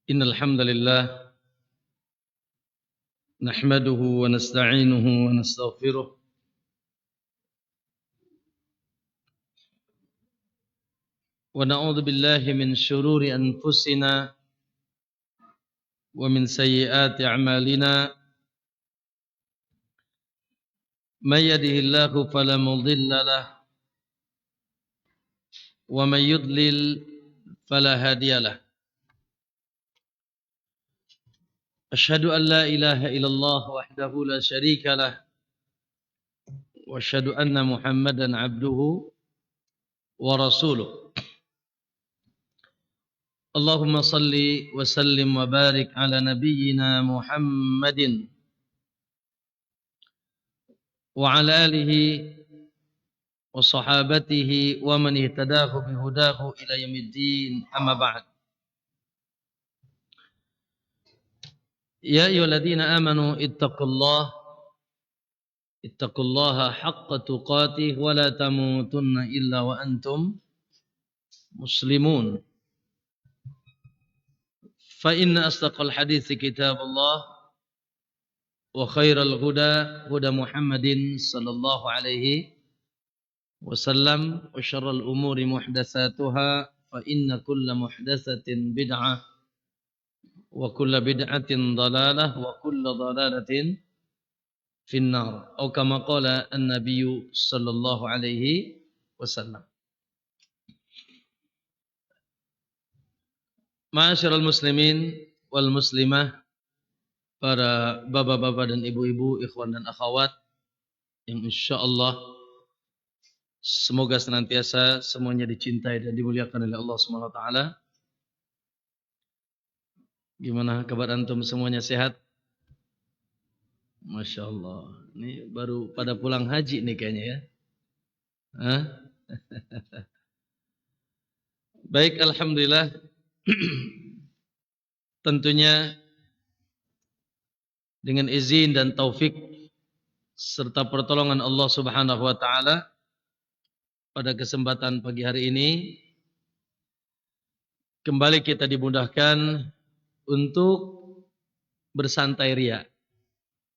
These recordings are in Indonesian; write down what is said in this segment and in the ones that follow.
Innal hamdalillah nahmaduhu wa nasta'inuhu wa nastaghfiruh wa na'udzu billahi min shururi anfusina wa min sayyiati a'malina may yahdihillahu fala mudilla lahu wa may yudlil fala hadiya lahu. Asyhadu an la ilaha illallah wahdahu la syarika lah wa asyhadu anna Muhammadan abduhu wa rasuluh. Allahumma salli wa sallim wa barik ala nabiyyina Muhammadin wa ala alihi wa sahabatihi wa man ihtadahu bihudahu ila yaumiddin, amma ba'd. Ya ayyuhalladzina amanu ittaqullaha haqqa tuqatih wa la tamutunna illa wa antum muslimun. Fa inna asdaqal hadithi kitabullah wa khairal huda huda Muhammadin sallallahu alaihi wasallam wa syarral umuri muhdatsatuha fa inna kulla muhdatsatin bid'ah wa kulla bid'atin dhalalah wa kulla dhalalatin finnar atau kama qala an-nabiy sallallahu alaihi wasallam. Ma'asyiral muslimin wal muslimah, para bapak-bapak dan ibu-ibu, ikhwan dan akhwat yang insyaallah semoga senantiasa semuanya dicintai dan dimuliakan oleh Allah Subhanahu wa taala. Gimana kabar antum, semuanya sehat? Masya Allah. Ini baru pada pulang haji nih kayaknya ya. Hah? Baik, alhamdulillah. Tentunya dengan izin dan taufik serta pertolongan Allah Subhanahu wa taala, pada kesempatan pagi hari ini kembali kita dimudahkan untuk bersantai ria.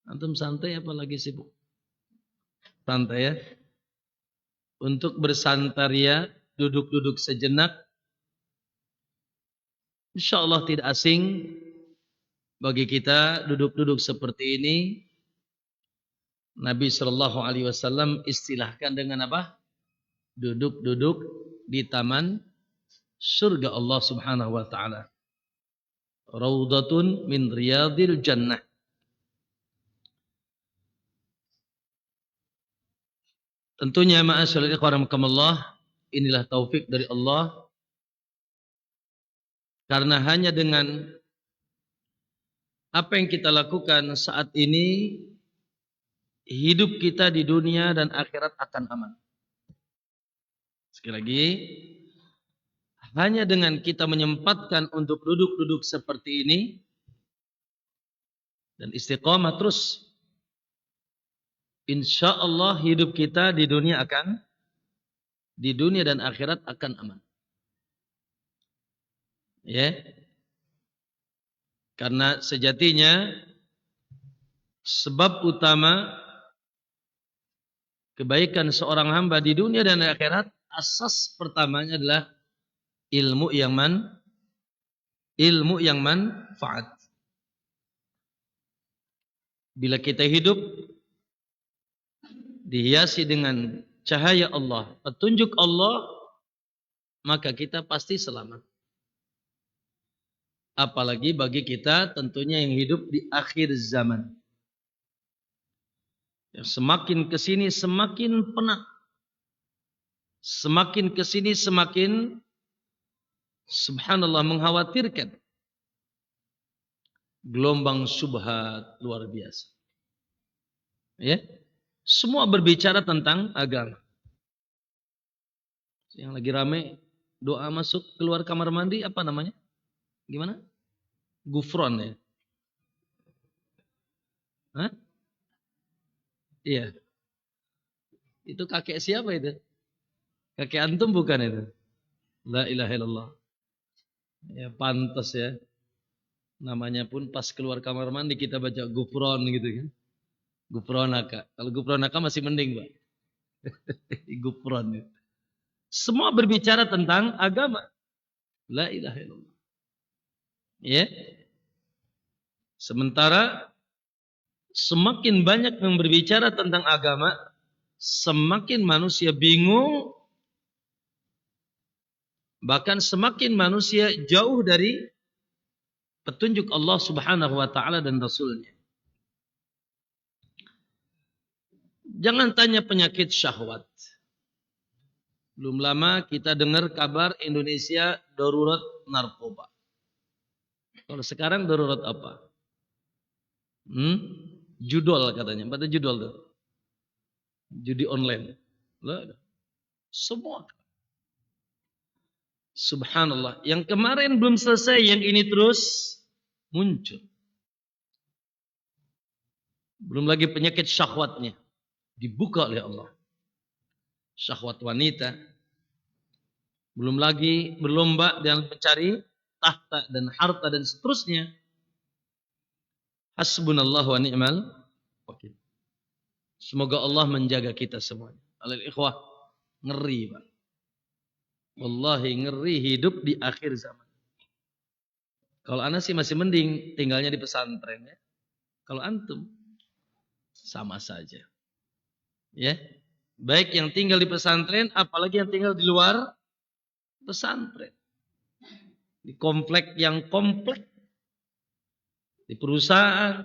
Antum santai apa lagi sibuk? Santai ya. Untuk bersantai ria, duduk-duduk sejenak. Insyaallah tidak asing bagi kita duduk-duduk seperti ini. Nabi sallallahu alaihi wasallam istilahkan dengan apa? Duduk-duduk di taman surga Allah Subhanahu wa taala. Raudatun min riyadil jannah. Tentunya ma'asyiral ikhwan rahimakumullah, inilah taufik dari Allah, karena hanya dengan apa yang kita lakukan saat ini hidup kita di dunia dan akhirat akan aman. Sekali lagi, hanya dengan kita menyempatkan untuk duduk-duduk seperti ini dan istiqamah terus, insya Allah hidup kita di dunia dan akhirat akan aman. Ya, karena sejatinya sebab utama kebaikan seorang hamba di dunia dan akhirat, asas pertamanya adalah ilmu yang manfaat. Bila kita hidup dihiasi dengan cahaya Allah, petunjuk Allah, maka kita pasti selamat. Apalagi bagi kita tentunya yang hidup di akhir zaman. Yang semakin kesini semakin penat. Semakin kesini semakin subhanallah mengkhawatirkan. Gelombang syubhat luar biasa. Ya, semua berbicara tentang agama. Yang lagi rame doa masuk keluar kamar mandi apa namanya? Gimana? Gufron ya? Hah? Iya. Itu kakek siapa itu? Kakek antum bukan itu? La ilaha illallah. Ya pantas ya. Namanya pun pas keluar kamar mandi kita baca gufron gitu kan. Gufronaka. Kalau gufronaka masih mending, Pak. Gufron. Semua berbicara tentang agama. La ilaha illallah. Ya. Sementara semakin banyak yang berbicara tentang agama, semakin manusia bingung, bahkan semakin manusia jauh dari petunjuk Allah Subhanahu wa taala dan Rasulnya. Jangan tanya penyakit syahwat. Belum lama kita dengar kabar Indonesia darurat narkoba. Kalau sekarang darurat apa? Judol katanya. Pada judol tuh. Judi online. Lah, semua. Subhanallah. Yang kemarin belum selesai, yang ini terus muncul. Belum lagi penyakit syahwatnya. Dibuka oleh Allah. Syahwat wanita. Belum lagi berlomba dan mencari tahta dan harta dan seterusnya. Hasbunallahu wa ni'mal wakil. Semoga Allah menjaga kita semuanya. Alal ikhwah, ngeri, Pak. Wallahi ngeri hidup di akhir zaman. Kalau ana sih masih mending tinggalnya di pesantren ya. Kalau antum sama saja. Ya. Baik yang tinggal di pesantren apalagi yang tinggal di luar pesantren. Di komplek yang komplek. Di perusahaan,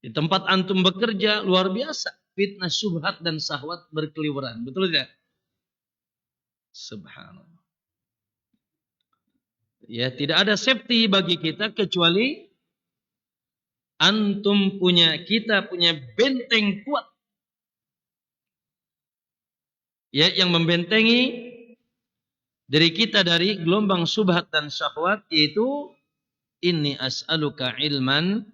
di tempat antum bekerja, luar biasa. Fitnah, syubhat, dan syahwat berkeliweran. Betul tidak? Subhanallah. Ya, tidak ada safety bagi kita kecuali kita punya benteng kuat. Ya, yang membentengi diri kita dari gelombang syubhat dan syahwat, yaitu inni as'aluka ilman.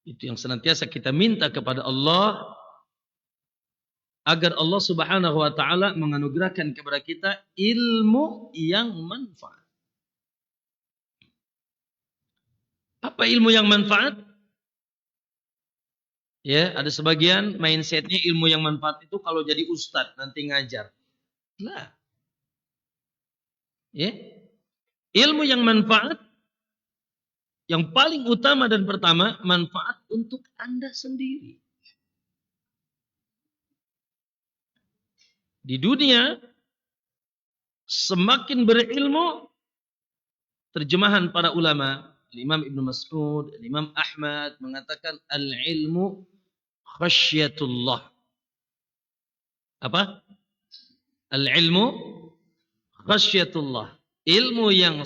Itu yang senantiasa kita minta kepada Allah agar Allah Subhanahu wa taala menganugerahkan kepada kita ilmu yang manfaat. Apa ilmu yang manfaat? Ya, ada sebagian mindsetnya ilmu yang manfaat itu kalau jadi ustadz nanti ngajar. Nah. Ya. Ilmu yang manfaat yang paling utama dan pertama manfaat untuk Anda sendiri. Di dunia semakin berilmu, terjemahan para ulama, Imam Ibn Mas'ud, Imam Ahmad mengatakan al-ilmu khasyatullah. Apa? Al-ilmu khasyatullah. Ilmu yang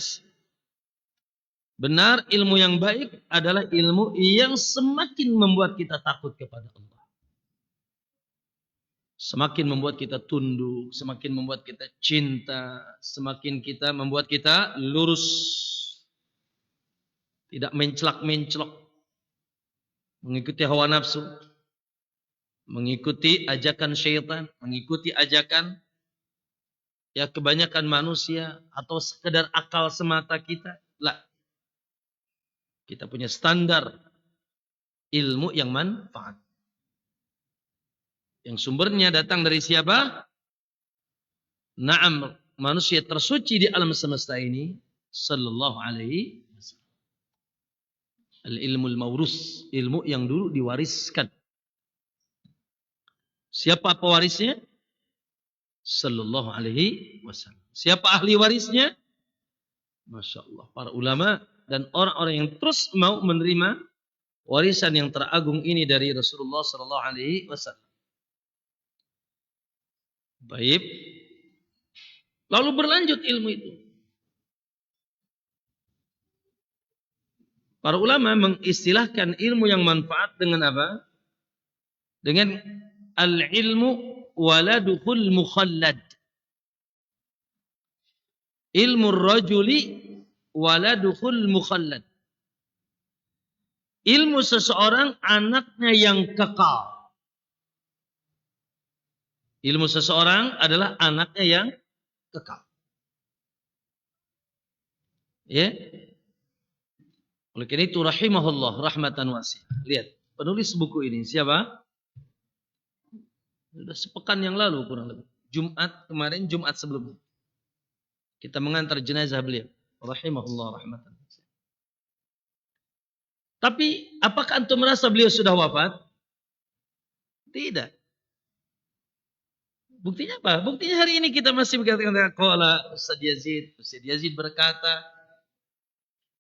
benar, ilmu yang baik adalah ilmu yang semakin membuat kita takut kepada Allah. Semakin membuat kita tunduk, semakin membuat kita cinta, semakin kita membuat kita lurus. Tidak mencelak-mencelok. Mengikuti hawa nafsu. Mengikuti ajakan syaitan, mengikuti ajakan ya kebanyakan manusia atau sekedar akal semata kita. Lah. Kita punya standar ilmu yang manfaat. Yang sumbernya datang dari siapa? Naam, manusia tersuci di alam semesta ini sallallahu alaihi wasallam. Al-ilmul mawrus, ilmu yang dulu diwariskan. Siapa pewarisnya? Sallallahu alaihi wasallam. Siapa ahli warisnya? Masya Allah, para ulama dan orang-orang yang terus mau menerima warisan yang teragung ini dari Rasulullah sallallahu alaihi wasallam. Baik. Lalu berlanjut ilmu itu. Para ulama mengistilahkan ilmu yang manfaat dengan apa? Dengan al-ilmu waladuhul mukhallad. Ilmu rajuli waladuhul mukhallad. Ilmu seseorang anaknya yang kekal. Ilmu seseorang adalah anaknya yang kekal. Ya. Oleh karena itu rahimahullah rahmatan wasi'ah. Lihat, penulis buku ini siapa? Sudah sepekan yang lalu kurang lebih. Jumat sebelumnya. Kita mengantar jenazah beliau. Rahimahullah rahmatan wasi'ah. Tapi apakah antum merasa beliau sudah wafat? Tidak. Buktinya apa? Buktinya hari ini kita masih berkata qala Ustaz Yazid berkata.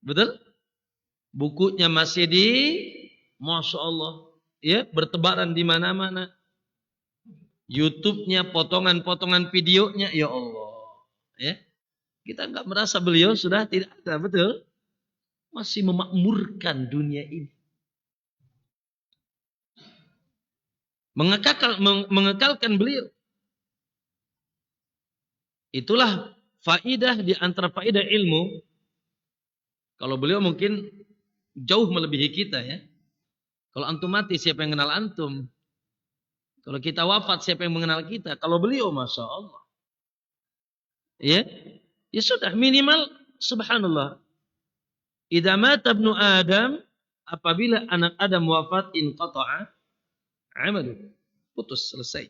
Betul? Bukunya masih Masya Allah, ya, bertebaran di mana-mana. YouTube-nya, potongan-potongan videonya, ya Allah. Ya. Kita enggak merasa beliau sudah tidak ada, betul? Masih memakmurkan dunia ini. Mengekalkan beliau. Itulah faidah di antara faidah ilmu. Kalau beliau mungkin jauh melebihi kita ya. Kalau antum mati siapa yang kenal antum? Kalau kita wafat siapa yang mengenal kita? Kalau beliau Masya Allah. Ya, ya sudah minimal subhanallah. Idza mata ibnu Adam, apabila anak Adam wafat inqata'a amalu. Putus, selesai.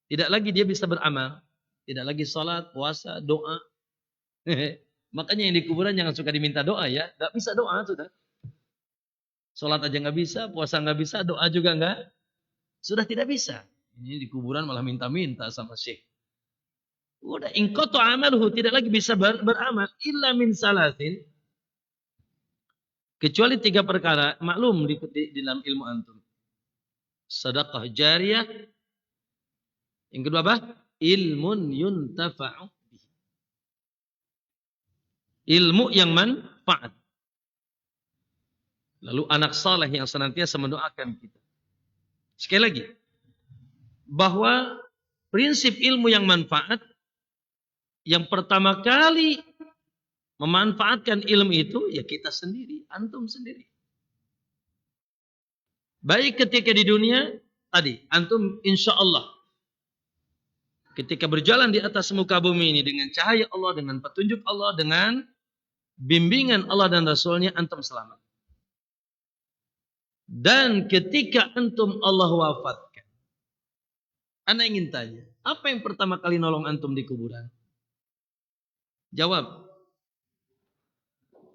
Tidak lagi dia bisa beramal. Tidak lagi salat, puasa, doa. Makanya yang di kuburan jangan suka diminta doa ya. Gak bisa doa sudah. Salat aja gak bisa, puasa gak bisa, doa juga gak. Sudah tidak bisa. Ini di kuburan malah minta-minta sama syekh. Udah inqata amaluhu, tidak lagi bisa beramal illa min salasin. Kecuali 3 perkara, maklum di dalam ilmu antum. Sedekah jariyah. Yang kedua apa? Ilmun yuntafa'u bihi. Ilmu yang manfaat. Lalu anak saleh yang senantiasa mendoakan kita. Sekali lagi, bahwa prinsip ilmu yang manfaat, yang pertama kali memanfaatkan ilmu itu, ya kita sendiri, antum sendiri. Baik ketika di dunia, tadi, antum insya Allah, ketika berjalan di atas muka bumi ini, dengan cahaya Allah, dengan petunjuk Allah, dengan bimbingan Allah dan Rasulnya, antum selamat. Dan ketika antum Allah wafatkan, ana ingin tanya, apa yang pertama kali nolong antum di kuburan? Jawab.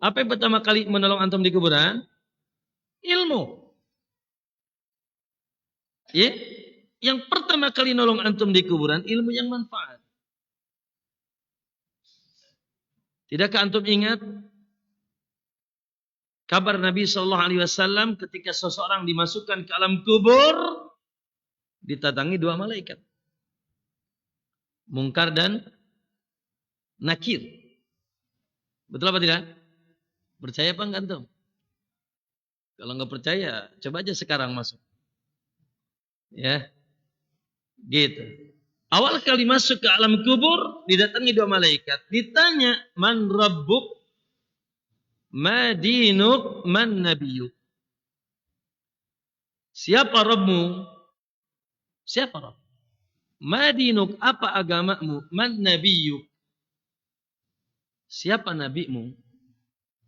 Apa yang pertama kali menolong antum di kuburan? Ilmu. Ya? Yang pertama kali nolong antum di kuburan, ilmu yang manfaat. Tidakkah antum ingat kabar Nabi SAW ketika seseorang dimasukkan ke alam kubur, ditatangi 2 malaikat. Mungkar dan Nakir. Betul apa tidak? Percaya apa enggak antum? Kalau enggak percaya, coba aja sekarang masuk. Ya. Gitu. Awal kali masuk ke alam kubur, didatangi 2 malaikat. Ditanya, man rabbuk? Ma dinuk? Man nabiyuk? Siapa Rabbmu? Siapa Rabb? Ma dinuk? Apa agamamu? Man nabiyuk? Siapa nabimu?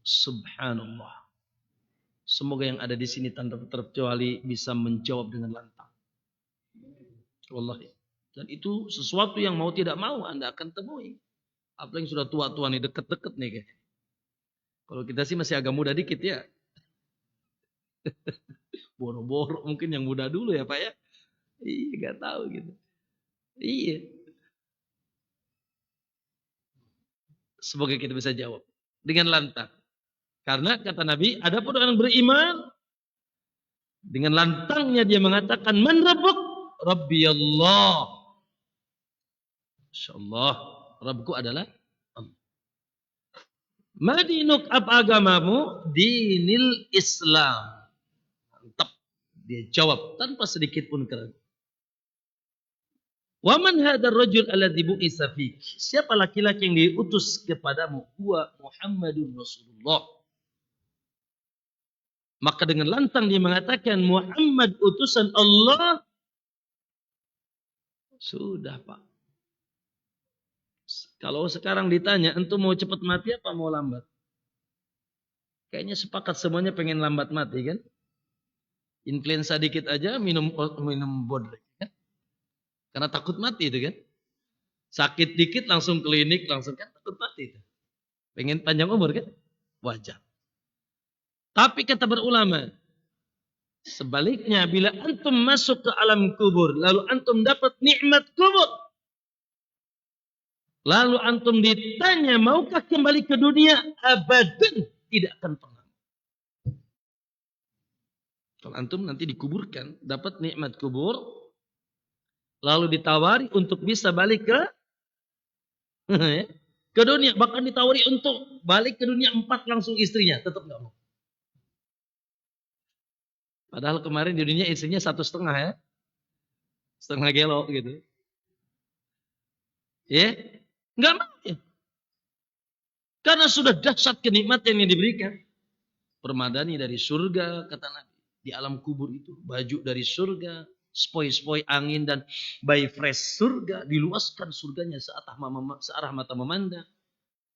Subhanallah. Semoga yang ada di sini tanpa terkecuali bisa menjawab dengan lantang. Wallahi. Dan itu sesuatu yang mau tidak mau Anda akan temui. Apalagi sudah tua-tua nih, deket-deket nih kayaknya. Kalau kita sih masih agak muda dikit ya. Boro-boro mungkin yang muda dulu ya Pak ya. Iya, gak tahu gitu. Iya. Semoga kita bisa jawab dengan lantang. Karena kata Nabi, ada pun orang beriman, dengan lantangnya dia mengatakan, man rabbuk? Rabbi Allah. Insyaallah, Rabbku adalah Allah. Ma dinuk, apa agamamu? Dinil Islam. Mantap. Dia jawab tanpa sedikit pun keraguan. Wa man hadzal rajul alladzi bu'itsa fik? Siapa laki-laki yang diutus kepadamu? Huwa Muhammadur Rasulullah. Maka dengan lantang dia mengatakan Muhammad utusan Allah. Sudah Pak. Kalau sekarang ditanya, entum mau cepat mati apa mau lambat? Kayaknya sepakat semuanya pengen lambat mati kan? Influenza dikit aja minum bodrek kan? Karena takut mati itu kan? Sakit dikit langsung klinik, langsung kan takut mati itu. Pengen panjang umur kan? Wajar. Tapi kata berulama, sebaliknya bila antum masuk ke alam kubur, lalu antum dapat nikmat kubur, lalu antum ditanya maukah kembali ke dunia, abadan tidak akan pernah. Kalau antum nanti dikuburkan, dapat nikmat kubur, lalu ditawari untuk bisa balik ke dunia, bahkan ditawari untuk balik ke dunia 4 langsung istrinya, tetap nggak mau. Padahal kemarin di dunia istrinya 1,5 ya. Setengah gelo gitu. Ya, enggak mau ya. Karena sudah dahsyat kenikmatan yang diberikan. Permadani dari surga, kata Nabi. Di alam kubur itu. Baju dari surga. Spoi-spoi angin dan by fresh surga. Diluaskan surganya searah mata memandang.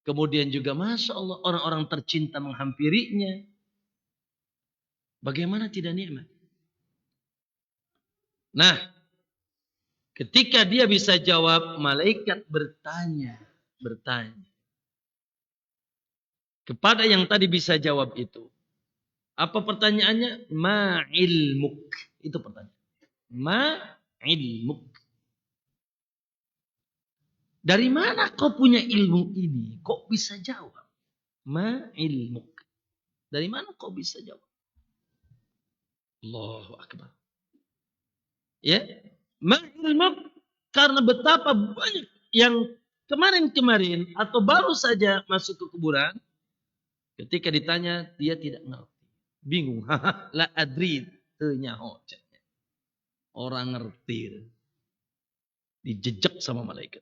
Kemudian juga Masya Allah orang-orang tercinta menghampirinya. Bagaimana tidak nikmat? Nah, ketika dia bisa jawab, malaikat bertanya kepada yang tadi bisa jawab itu. Apa pertanyaannya? Ma ilmuk. Itu pertanyaan. Ma ilmuk. Dari mana kau punya ilmu ini? Kok bisa jawab? Ma ilmuk. Dari mana kau bisa jawab? Allahu Akbar. Ya, ma ilmuk. Karena betapa banyak yang kemarin-kemarin atau baru saja masuk ke kuburan, ketika ditanya dia tidak ngerti, bingung, la adri, nyaho, orang ngerti, dijejak sama malaikat,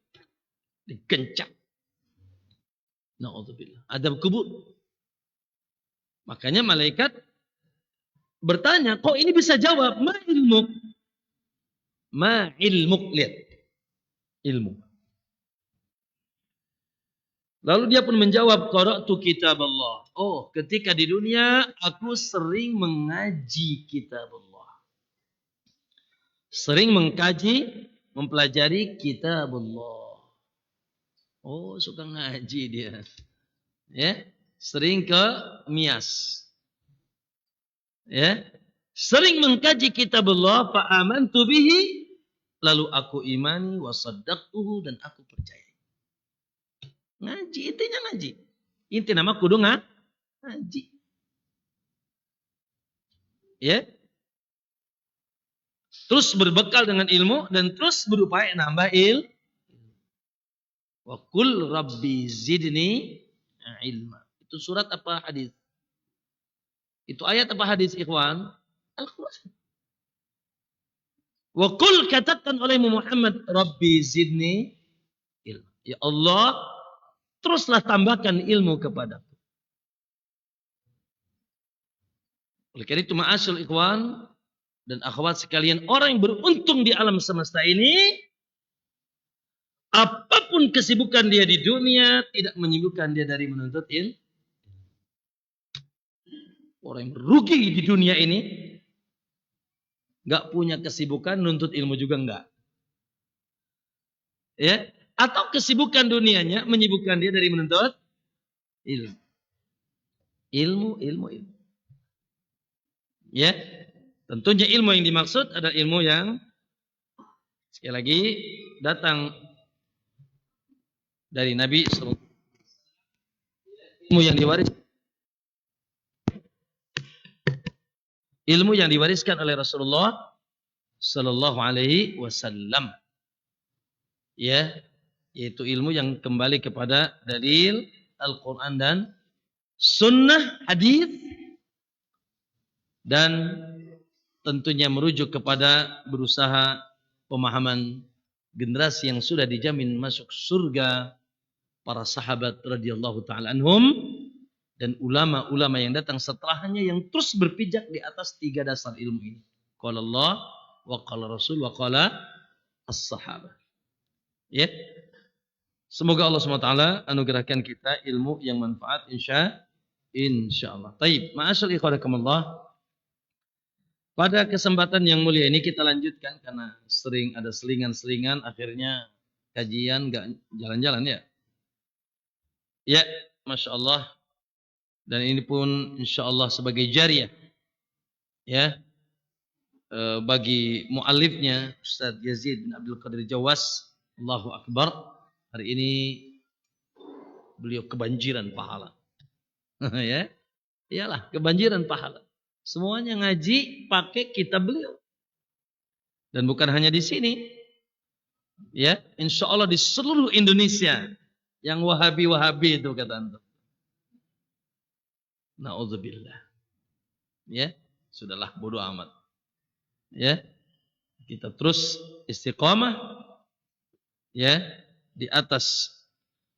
digencak, naudzubillah, adab kubur. Makanya malaikat bertanya, kok ini bisa jawab, ma ilmuk, lihat, ilmu. Lalu dia pun menjawab, qara'tu kitab Allah. Oh, ketika di dunia aku sering mengaji kitab Allah. Sering mengkaji, mempelajari kitab Allah. Oh, suka ngaji dia. Ya, sering ke Mias. Ya, sering mengkaji kitab Allah, fa amantu bihi, lalu aku imani wa saddaqtuhu, dan aku percaya. Ngaji, intinya ngaji. Inti nama kudu ngaji. Ya. Terus berbekal dengan ilmu dan terus berupaya nambah wa qul rabbi zidni ilma. Itu surat apa hadis? Itu ayat apa hadis, ikhwan? Al-Quran. Wa qul, katakan oleh Muhammad, rabbi zidni ilma. Ya Allah, teruslah tambahkan ilmu kepadaku. Oleh karena itu ma'asyil ikhwan dan akhwat sekalian, orang yang beruntung di alam semesta ini, apapun kesibukan dia di dunia tidak menyibukkan dia dari menuntut ilmu. Orang yang rugi di dunia ini nggak punya kesibukan, nuntut ilmu juga enggak. Ya, atau kesibukan dunianya menyibukkan dia dari menuntut ilmu. Ilmu. Ya, tentunya ilmu yang dimaksud adalah ilmu yang sekali lagi datang dari Nabi SAW. Ilmu yang diwariskan oleh Rasulullah Sallallahu Alaihi Wasallam. Ya, yaitu ilmu yang kembali kepada dalil Al-Quran dan Sunnah, hadis, dan tentunya merujuk kepada berusaha pemahaman generasi yang sudah dijamin masuk surga, para sahabat radhiyallahu taala anhum, dan ulama-ulama yang datang setelahnya yang terus berpijak di atas 3 dasar ilmu ini. Qala Allah wa qala Rasul wa qala as-sahabah. Ya. Semoga Allah SWT anugerahkan kita ilmu yang manfaat insyaallah. Taib, ma'asyal ikhwanakumullah. Pada kesempatan yang mulia ini kita lanjutkan karena sering ada selingan-selingan akhirnya kajian enggak jalan-jalan ya. Ya, Masya Allah. Dan ini pun insyaallah sebagai jariah ya bagi muallifnya Ustaz Yazid bin Abdul Qadir Jawas. Allahu Akbar. Hari ini beliau kebanjiran pahala. Ya. Iyalah, kebanjiran pahala. Semuanya ngaji pakai kitab beliau. Dan bukan hanya di sini. Ya, insyaallah di seluruh Indonesia yang Wahabi itu kata antum. Nauzubillah. Ya, sudahlah bodoh amat. Ya. Kita terus istiqamah ya di atas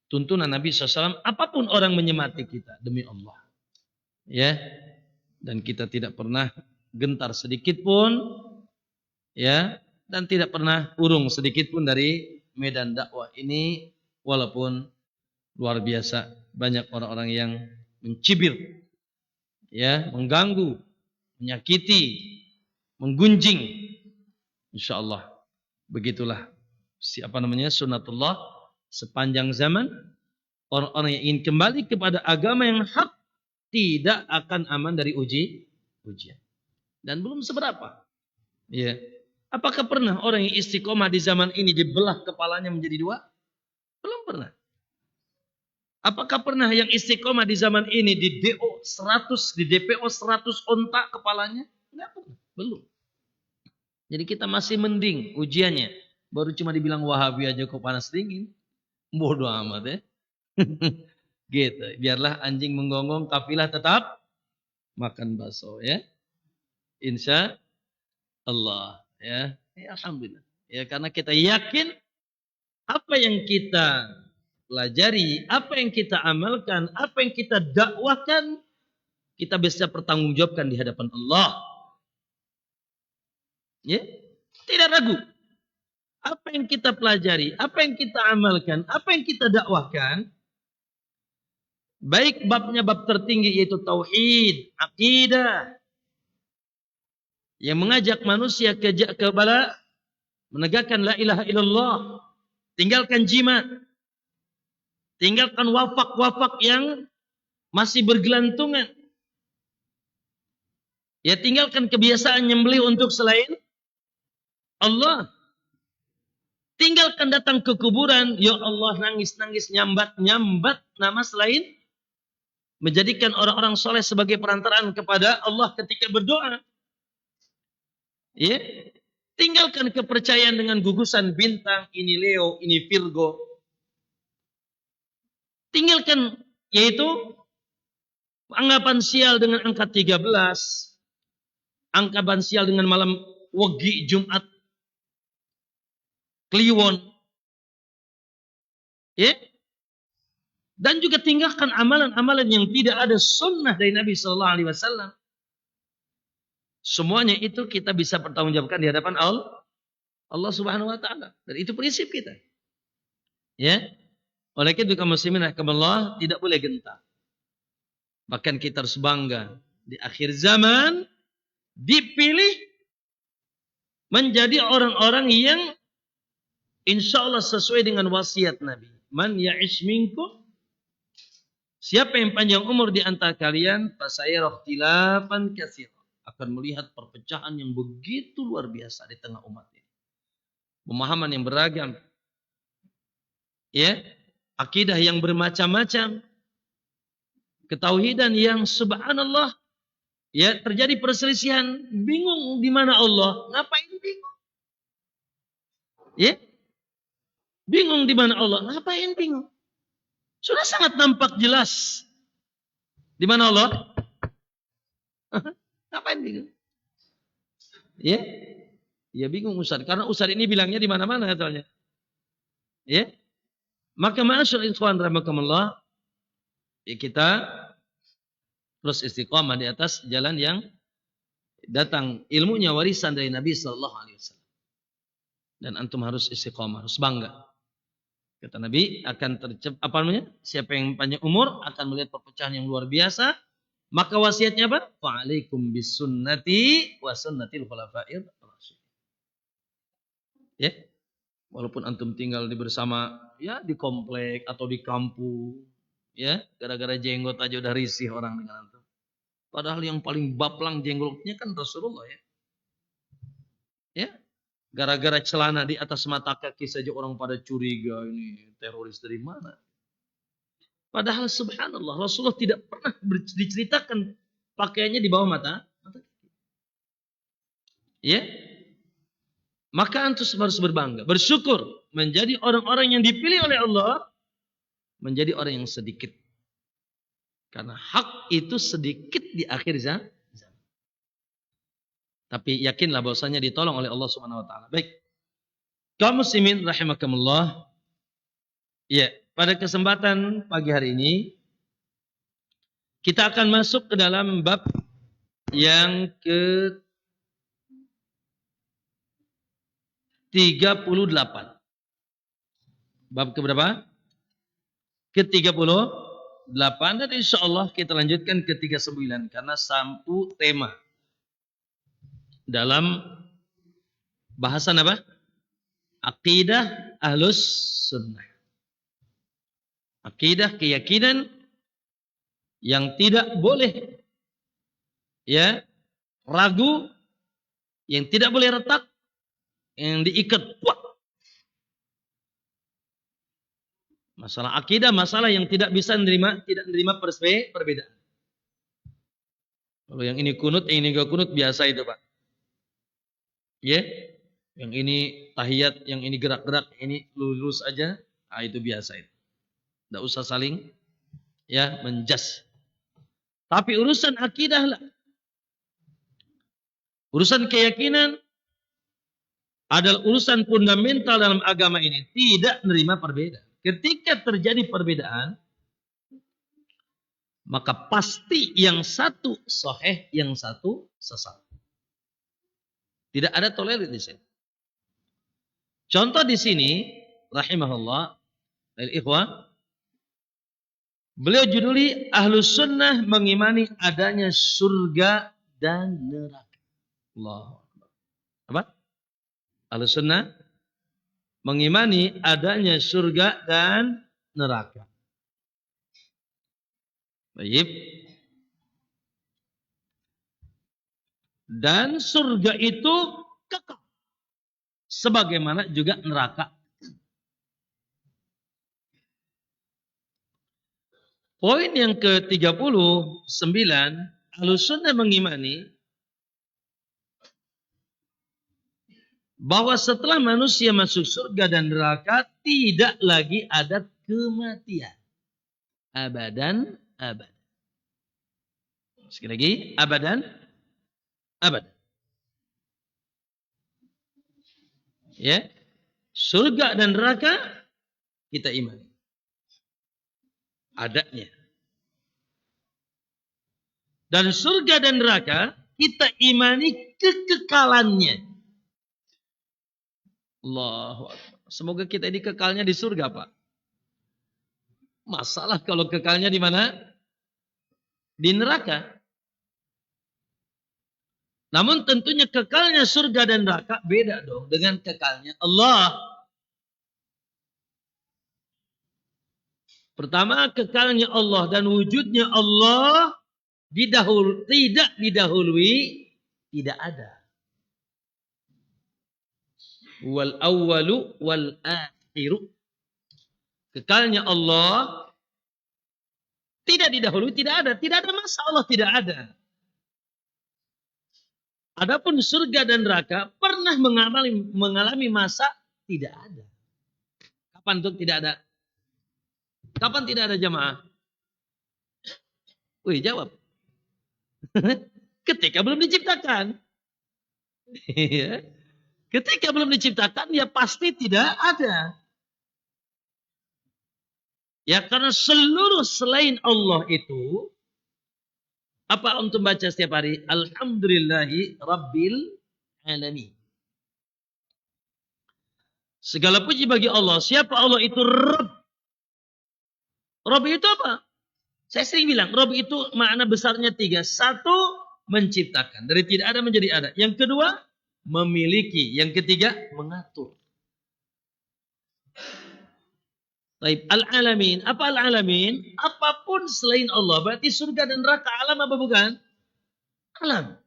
tuntunan Nabi SAW, apapun orang menyemati kita demi Allah, ya, dan kita tidak pernah gentar sedikit pun, ya, dan tidak pernah urung sedikit pun dari medan dakwah ini, walaupun luar biasa banyak orang-orang yang mencibir, ya, mengganggu, menyakiti, menggunjing. Insyaallah begitulah sunnatullah sepanjang zaman. Orang-orang yang ingin kembali kepada agama yang hak tidak akan aman dari ujian. Dan belum seberapa. Ya. Apakah pernah orang yang istiqomah di zaman ini dibelah kepalanya menjadi dua? Belum pernah. Apakah pernah yang istiqomah di zaman ini di DO 100, di DPO 100 ontak kepalanya? Enggak pernah. Belum. Jadi kita masih mending ujiannya. Baru cuma dibilang Wahabi aja kok panas dingin. Bodoh amat ya. Gitu. Biarlah anjing menggonggong, kafilah tetap makan bakso ya. Insya Allah ya. Ya alhamdulillah. Ya karena kita yakin apa yang kita pelajari, apa yang kita amalkan, apa yang kita dakwahkan, kita bisa pertanggungjawabkan di hadapan Allah. Ya. Tidak ragu. Apa yang kita pelajari, apa yang kita amalkan, apa yang kita dakwahkan, baik babnya bab tertinggi yaitu tauhid, akidah, yang mengajak manusia kepada menegakkan la ilaha illallah, tinggalkan jimat, tinggalkan wafak-wafak yang masih bergelantungan, ya tinggalkan kebiasaan nyembelih untuk selain Allah. Tinggalkan datang ke kuburan, ya Allah nangis-nangis, nyambat-nyambat nama selain, menjadikan orang-orang soleh sebagai perantaraan kepada Allah ketika berdoa. Ya, tinggalkan kepercayaan dengan gugusan bintang, ini Leo, ini Virgo. Tinggalkan yaitu anggapan sial dengan angka 13, anggapan sial dengan malam wegi Jumat Kliwon, ya, dan juga tinggalkan amalan-amalan yang tidak ada sunnah dari Nabi Sallallahu Alaihi Wasallam. Semuanya itu kita bisa pertanggungjawabkan di hadapan Allah Subhanahu Wa Taala. Dan itu prinsip kita. Ya, oleh itu kaum muslimin rahimakumullah tidak boleh gentar. Bahkan kita harus bangga di akhir zaman dipilih menjadi orang-orang yang insya Allah sesuai dengan wasiat Nabi. Man ya'ish minkum, siapa yang panjang umur di antara kalian, fasayara ikhtilafan katsira, akan melihat perpecahan yang begitu luar biasa di tengah umat ini. Pemahaman yang beragam, ya, akidah yang bermacam-macam, ketauhidan yang subhanallah, ya, terjadi perselisihan, bingung di mana Allah, ngapain bingung? Ya, bingung di mana Allah, ngapain bingung? Sudah sangat nampak jelas di mana Allah. Ngapain bingung? Ya, ya bingung Ustaz. Karena Ustaz ini bilangnya di mana-mana katanya. Ya, maka ma'asyarul ikhwan rahimakumullah, ya kita terus istiqamah di atas jalan yang datang ilmunya warisan dari Nabi Sallallahu Alaihi Wasallam. Dan antum harus istiqamah, harus bangga. Kata Nabi akan siapa yang panjang umur akan melihat perpecahan yang luar biasa. Maka wasiatnya apa? Fa'alaikum bisunnati wa sunnatil khulafa'ir rasyidin. Ya. Walaupun antum tinggal bersama ya di komplek atau di kampung, ya, gara-gara jenggot aja udah risih orang dengan antum. Padahal yang paling baplang jenggotnya kan Rasulullah ya. Ya. Gara-gara celana di atas mata kaki saja orang pada curiga ini teroris dari mana. Padahal subhanallah Rasulullah tidak pernah diceritakan pakaiannya di bawah mata kaki. Ya. Maka antum harus berbangga, bersyukur menjadi orang-orang yang dipilih oleh Allah, menjadi orang yang sedikit. Karena hak itu sedikit di akhir zaman. Tapi yakinlah bahwasanya ditolong oleh Allah Subhanahu wa taala. Baik. Kaum muslimin rahimakumullah. Ya, pada kesempatan pagi hari ini kita akan masuk ke dalam bab yang ke 38. Bab ke berapa? Ke 38 dan insyaallah kita lanjutkan ke 39 karena satu tema dalam bahasan apa? Aqidah Ahlus Sunnah. Aqidah keyakinan yang tidak boleh ya ragu, yang tidak boleh retak, yang diikat kuat. Masalah akidah, masalah yang tidak bisa menerima perbedaan. Kalau yang ini kunut, yang ini enggak kunut biasa itu, Pak. Ya. Yang ini tahiyat, yang ini gerak-gerak, ini lurus aja, nah, itu biasa itu. Enggak usah saling ya menjas. Tapi urusan akidah lah. Urusan keyakinan adalah urusan fundamental dalam agama ini. Tidak menerima perbedaan. Ketika terjadi perbedaan, maka pasti yang satu sahih, yang satu sesat. Tidak ada tolerir di sini. Contoh di sini, rahimahullah, al-ikhwah, beliau juduli Ahlus Sunnah mengimani adanya surga dan neraka. Allah. Apa? Ahlus Sunnah mengimani adanya surga dan neraka. Baik. Dan surga itu kekal. Sebagaimana juga neraka. Poin yang ke-39, Ahlus Sunnah mengimani bahwa setelah manusia masuk surga dan neraka tidak lagi ada kematian. Abadan, abadan. Sekali lagi, abadan, abadan. Ya. Surga dan neraka kita imani. Adanya. Dan surga dan neraka kita imani kekekalannya. Allahu Akbar. Semoga kita ini kekalnya di surga, Pak. Masalah kalau kekalnya di mana? Di neraka. Namun tentunya kekalnya surga dan neraka beda dong dengan kekalnya Allah. Pertama, kekalnya Allah dan wujudnya Allah tidak didahului, tidak ada. Wal awwalu wal akhiru. Kekalnya Allah tidak didahului, tidak ada masa Allah tidak ada. Adapun surga dan neraka pernah mengalami masa tidak ada. Kapan tuh tidak ada? Kapan tidak ada jamaah? Wih, jawab. Ketika belum diciptakan. Ketika belum diciptakan, ya pasti tidak ada. Ya karena seluruh selain Allah itu, apa untuk baca setiap hari? Alhamdulillahi Rabbil Alamin. Segala puji bagi Allah. Siapa Allah itu? Rabb. Rabb itu apa? Saya sering bilang, Rabb itu makna besarnya 3. 1, menciptakan. Dari tidak ada menjadi ada. Yang kedua, memiliki. Yang ketiga, mengatur. Baik, al-alamin. Apa al-alamin? Apapun selain Allah. Berarti surga dan neraka alam apa bukan? Alam.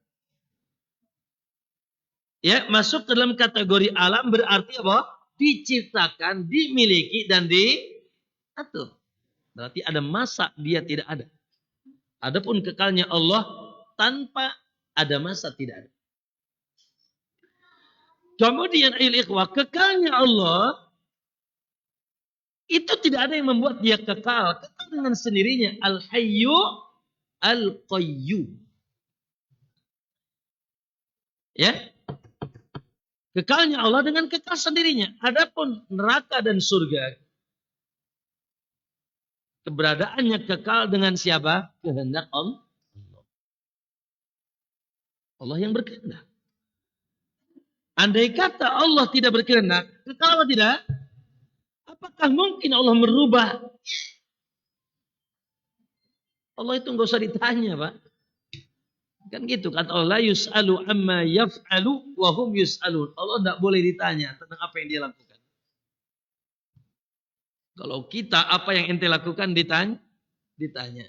Ya, masuk ke dalam kategori alam berarti apa? Diciptakan, dimiliki, dan diatur. Berarti ada masa dia tidak ada. Adapun kekalnya Allah tanpa ada masa tidak ada. Kemudian ayol ikhwah, kekalnya Allah itu tidak ada yang membuat dia kekal. Kekal dengan sendirinya. Al-Hayyu Al-Qayyum. Ya. Kekalnya Allah dengan kekal sendirinya. Adapun neraka dan surga, keberadaannya kekal dengan siapa? Kehendak Allah. Allah yang berkehendak. Andai kata Allah tidak berkehendak, kekal atau tidak? Apakah mungkin Allah merubah? Allah itu nggak usah ditanya, Pak. Kan gitu, kata Allah, yus'alu amma yaf'alu wa hum yus'alun. Allah tidak boleh ditanya tentang apa yang dia lakukan. Kalau kita, apa yang ente lakukan ditanya.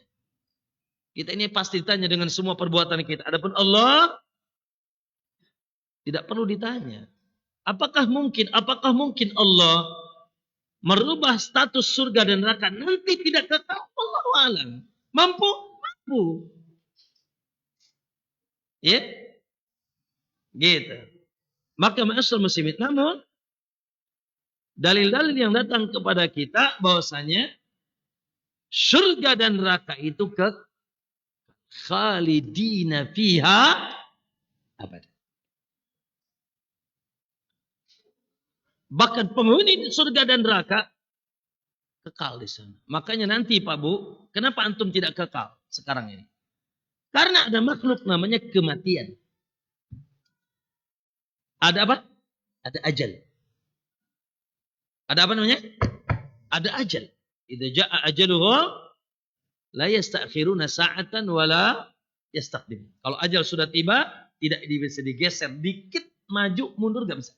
Kita ini pasti ditanya dengan semua perbuatan kita. Adapun Allah tidak perlu ditanya. Apakah mungkin Allah merubah status surga dan neraka nanti tidak kekal? Allahu a'lam. Mampu. Ya, gitu. Maka ma'asyiral muslimin, namun dalil-dalil yang datang kepada kita bahwasanya surga dan neraka itu khalidina fiha abad. Bahkan penghuni surga dan neraka kekal di sana. Makanya nanti Pak Bu, kenapa antum tidak kekal sekarang ini? Karena ada makhluk namanya kematian. Ada apa? Ada ajal. Ada apa namanya? Ada ajal. Idza jaa ajaluhum la yastakhiruna sa'atan wala yastaqdim. Kalau ajal sudah tiba, tidak bisa digeser dikit maju mundur enggak bisa.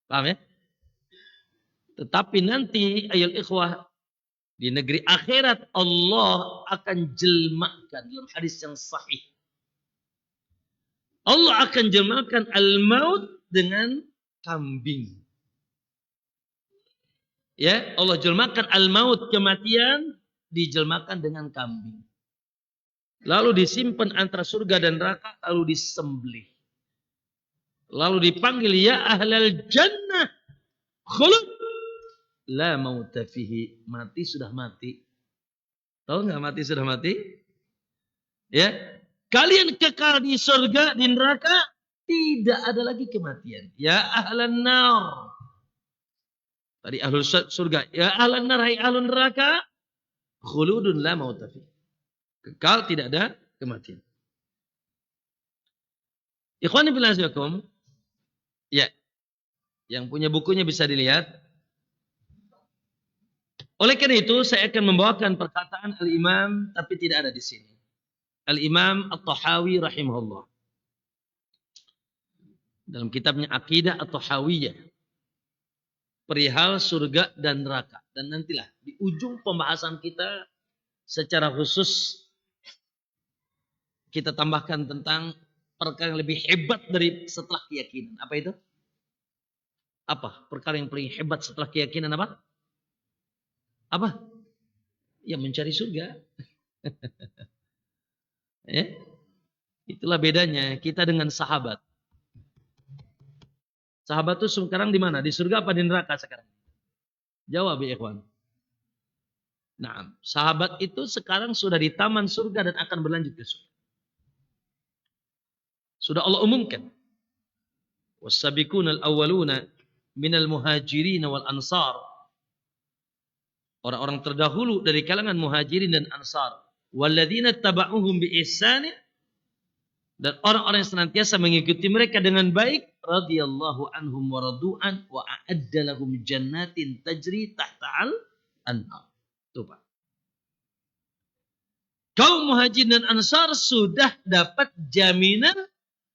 Paham ya? Tetapi nanti ayol ikhwah, di negeri akhirat Allah akan jelmakan dalam hadis yang sahih. Allah akan jelmakan al-maut dengan kambing. Ya, Allah jelmakan al-maut, kematian dijelmakan dengan kambing. Lalu disimpan antara surga dan neraka, lalu disembelih. Lalu dipanggil, ya ahlal jannah khulud la mauta fihi. Mati sudah mati. Tahu nggak mati sudah mati? Ya, kalian kekal di surga, di neraka, tidak ada lagi kematian. Ya ahlan nar. Tadi ahlul surga, ya ahlan nar, hai ahlun neraka, khuludun la mauta fihi. Kekal, tidak ada kematian. Ikhwani fillah azakum. Ya. Yang punya bukunya bisa dilihat. Oleh karena itu saya akan membawakan perkataan Al-Imam tapi tidak ada di sini. Al-Imam At-Tahawi rahimahullah. Dalam kitabnya Aqidah At-Tahawiyah. Perihal surga dan neraka. Dan nantilah di ujung pembahasan kita secara khusus kita tambahkan tentang perkara yang lebih hebat dari setelah keyakinan. Apa itu? Apa? Perkara yang paling hebat setelah keyakinan apa? Apa? Ya mencari surga. Ya? Itulah bedanya kita dengan sahabat. Sahabat itu sekarang di mana? Di surga apa di neraka sekarang? Jawab ya ikhwan. Nah, sahabat itu sekarang sudah di taman surga dan akan berlanjut ke surga. Sudah Allah umumkan. Was-sabiqunal awwaluna minal muhajirin wal ansar. Orang-orang terdahulu dari kalangan muhajirin dan ansar. Walladzina taba'uhum bi ihsan Dan orang-orang yang senantiasa mengikuti mereka dengan baik, radhiyallahu anhum wa radu'an wa a'adda lahum jannatin tajri tahta'al anhar. Tuh Pak. Kaum Muhajirin dan Ansar sudah dapat jaminan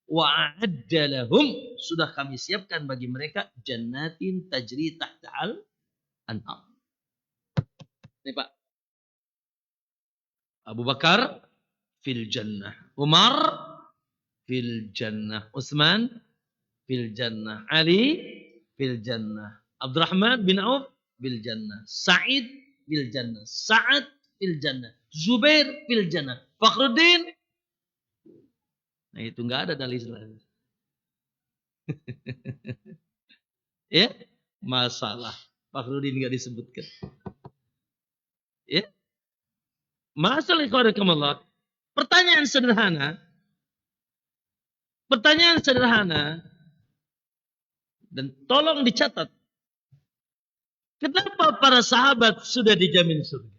wa a'adda lahum, sudah kami siapkan bagi mereka jannatin tajri tahta'al anhar. Ini Pak. Abu Bakar fil jannah, Umar fil jannah, Utsman fil jannah, Ali fil jannah, Abdurrahman bin Auf fil jannah, Sa'id fil jannah, Sa'ad fil jannah, Zubair fil jannah, Fakhruddin. Nah itu enggak ada dalil Islam. Ya, masalah Fakhruddin enggak disebutkan. Ya. Masalah ikhwanakumullah. Pertanyaan sederhana dan tolong dicatat. Kenapa para sahabat sudah dijamin surga?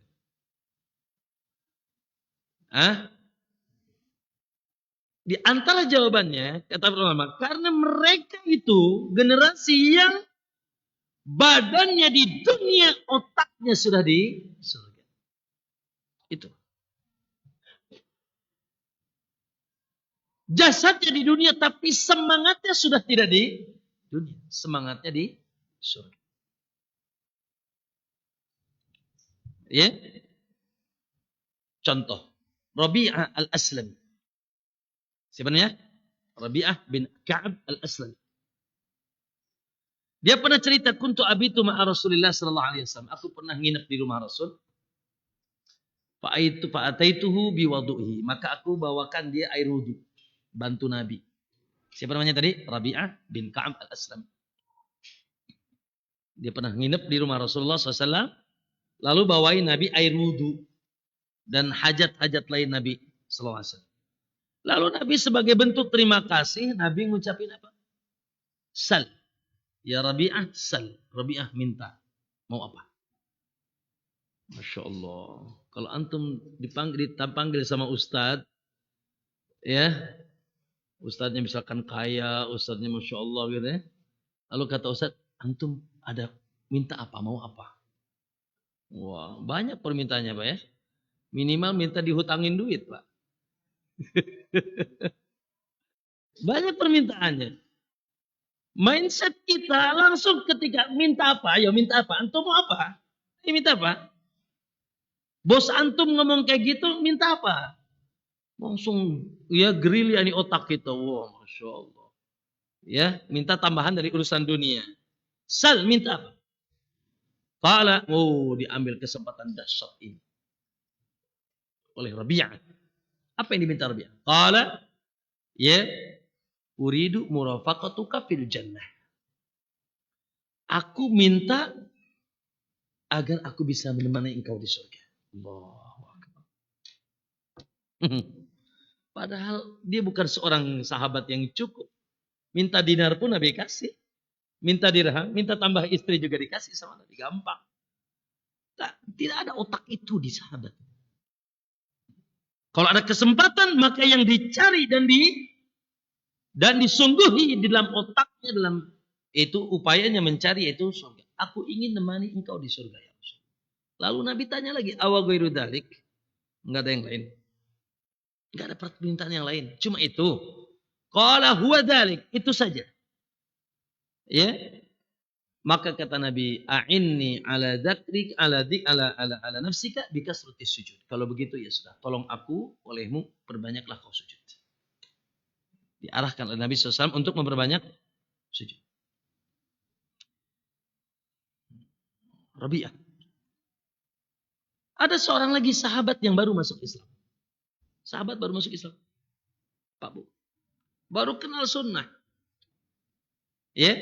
Di antara jawabannya, kata ulama, karena mereka itu generasi yang badannya di dunia, otaknya sudah di surga. Itu. Jasadnya di dunia, tapi semangatnya sudah tidak di dunia. Semangatnya di surga. Ya. Contoh. Rabi'ah al-Aslami. Siapa namanya? Rabi'ah bin Ka'ab al-Aslami. Dia pernah cerita, kuntu abitu ma'a Rasulillah sallallahu alaihi wasallam. Aku pernah nginep di rumah Rasul. Fa'ataituhu biwadu'ihi. Maka aku bawakan dia air wudu. Bantu Nabi. Siapa namanya tadi? Rabi'ah bin Ka'ab al-Aslami. Dia pernah nginep di rumah Rasulullah SAW. Lalu bawain Nabi air wudu. Dan hajat-hajat lain Nabi SAW. Lalu Nabi sebagai bentuk terima kasih, Nabi ngucapin apa? Sal. Ya Rabi'ah, sal. Rabi'ah minta. Mau apa? Masya Allah. Kalau antum dipanggil sama ustadz, ya, ustadznya misalkan kaya, ustadznya Masya Allah gitu ya. Lalu kata ustadz, antum ada minta apa, mau apa? Wah, banyak permintaannya Pak ya. Minimal minta dihutangin duit Pak. Banyak permintaannya. Mindset kita langsung ketika minta apa, ya minta apa. Antum mau apa? Ini minta apa? Bos antum ngomong kayak gitu, minta apa? Langsung ya grill ya nih otak kita. Wah, Masya Allah. Ya, minta tambahan dari urusan dunia. Sal, minta apa? Qala, diambil kesempatan dahsyat ini oleh Rabi'ah. Apa yang diminta Rabi'ah? Qala, ya, uridu murafaqatuka fil jannah. Aku minta agar aku bisa menemani engkau di surga. Allahu Akbar. Padahal dia bukan seorang sahabat yang cukup. Minta dinar pun Nabi kasih. Minta dirham, minta tambah istri juga dikasih sama Nabi. Gampang. Tidak ada otak itu di sahabat. Kalau ada kesempatan, maka yang dicari dan disungguhi di dalam otaknya, dalam itu upayanya mencari itu surga. Aku ingin menemani engkau di surga ya Rasul. Lalu Nabi tanya lagi, awa ghairu dzalik? Enggak ada yang lain. Enggak ada permintaan yang lain. Cuma itu. Qala huwa dzalik, itu saja. Ya. Maka kata Nabi, a'inni ala dzakrik ala nafsika bi kasrati sujud. Kalau begitu ya sudah, tolong aku olehmu perbanyaklah kau sujud. Diarahkan oleh Nabi SAW untuk memperbanyak sujud. Rabi'ah. Ada seorang lagi sahabat yang baru masuk Islam. Sahabat baru masuk Islam. Pak Bu. Baru kenal sunnah. Ya.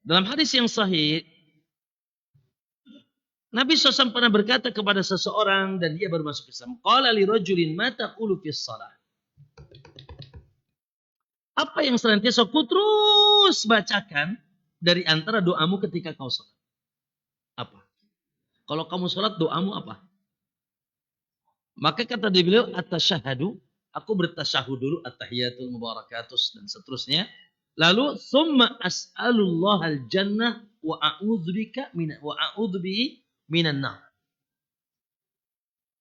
Dalam hadis yang sahih, Nabi SAW pernah berkata kepada seseorang dan dia baru masuk Islam. Qala li rajulin ma taqulu fis shalah. Apa yang senantiasa ku terus bacakan dari antara doamu ketika kau sholat? Apa? Kalau kamu sholat doamu apa? Maka kata dia beliau, at-tasyahadu Aku bertasyahud dulu, at-tahiyatul mubarakatus dan seterusnya. Lalu summa as'alullah al-jannah wa a'udzubika minan nar.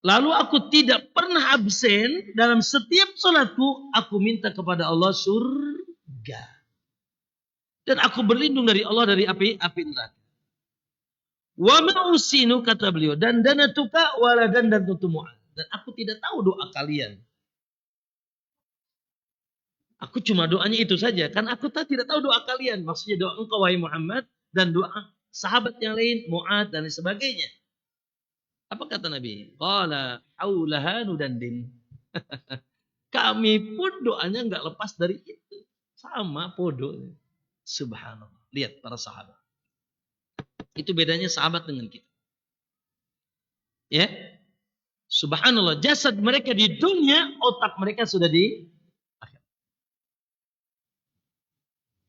Lalu aku tidak pernah absen dalam setiap salatku, aku minta kepada Allah surga. Dan aku berlindung dari Allah dari api neraka. Wa ma'usinu, kata beliau, dan danatuka wala dandatu Mu'ad. Dan aku tidak tahu doa kalian. Aku cuma doanya itu saja. Kan aku tidak tahu doa kalian. Maksudnya doa engkau wahai Muhammad. Dan doa sahabat yang lain. Mu'ad dan sebagainya. Apa kata Nabi? Qala haulaha nudandin. Kami pun doanya enggak lepas dari itu. Sama podo. Subhanallah. Lihat para sahabat. Itu bedanya sahabat dengan kita. Ya. Subhanallah. Jasad mereka di dunia. Otak mereka sudah di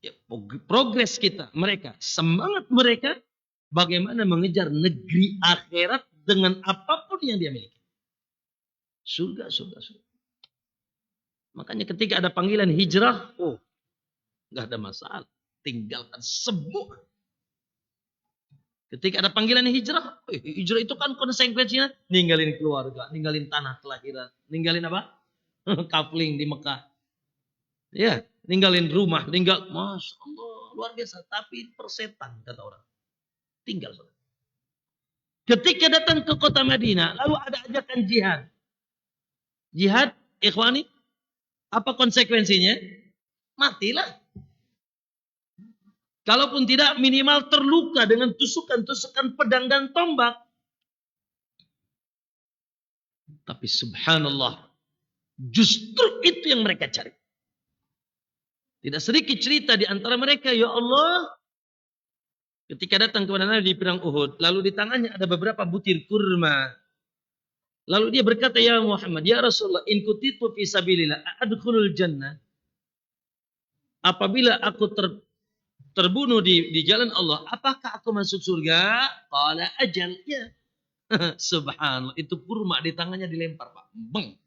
ya, progres kita, mereka, semangat mereka bagaimana mengejar negeri akhirat dengan apapun yang dia miliki. Surga. Makanya ketika ada panggilan hijrah, nggak ada masalah, tinggalkan semua. Ketika ada panggilan hijrah, hijrah itu kan konsekuensinya ninggalin keluarga, ninggalin tanah kelahiran, ninggalin apa? Kapling di Mekah. Ya, ninggalin rumah, Masya Allah, luar biasa. Tapi persetan, kata orang. Tinggal. Ketika datang ke kota Madinah, lalu ada ajakan jihad. Jihad, ikhwani, apa konsekuensinya? Matilah. Kalaupun tidak, minimal terluka dengan tusukan-tusukan pedang dan tombak. Tapi subhanallah, justru itu yang mereka cari. Tidak sedikit cerita di antara mereka, ya Allah, ketika datang kepada Nabi di perang Uhud, lalu di tangannya ada beberapa butir kurma. Lalu dia berkata, ya Muhammad, ya Rasulullah, in kutitu fi sabilillah, adkhulul jannah. Apabila aku terbunuh di jalan Allah, apakah aku masuk surga? Qala ajal, ya. Subhanallah, itu kurma di tangannya dilempar, Pak. Beng.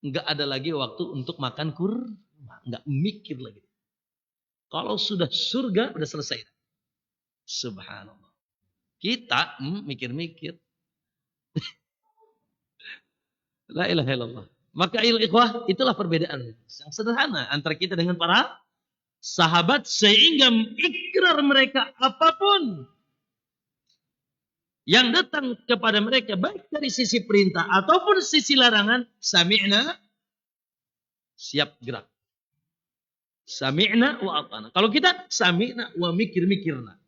Enggak ada lagi waktu untuk makan kurma. Enggak mikir lagi. Kalau sudah surga, sudah selesai. Subhanallah. Kita mikir-mikir. La ilaha illallah. Maka ikhwah, itulah perbedaan yang sederhana antara kita dengan para sahabat. Sehingga ikrar mereka apapun yang datang kepada mereka, baik dari sisi perintah ataupun sisi larangan, sami'na, siap gerak. Sami'na wa ata'na. Kalau kita sami'na wa mikir-mikirna.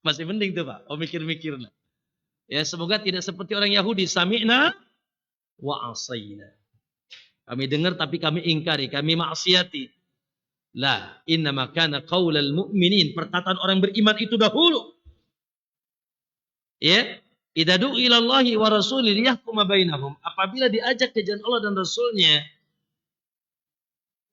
Masih penting tuh Pak, wa mikir-mikirna. Ya, semoga tidak seperti orang Yahudi, sami'na wa asayna. Kami dengar tapi kami ingkari, kami maksiati. La, innama kana qaulal mu'minin, perkataan orang beriman itu dahulu. Ya, idza du'a ila Allahi wa rasulihi liyahkuma bainahum. Apabila diajak ke jalan Allah dan Rasulnya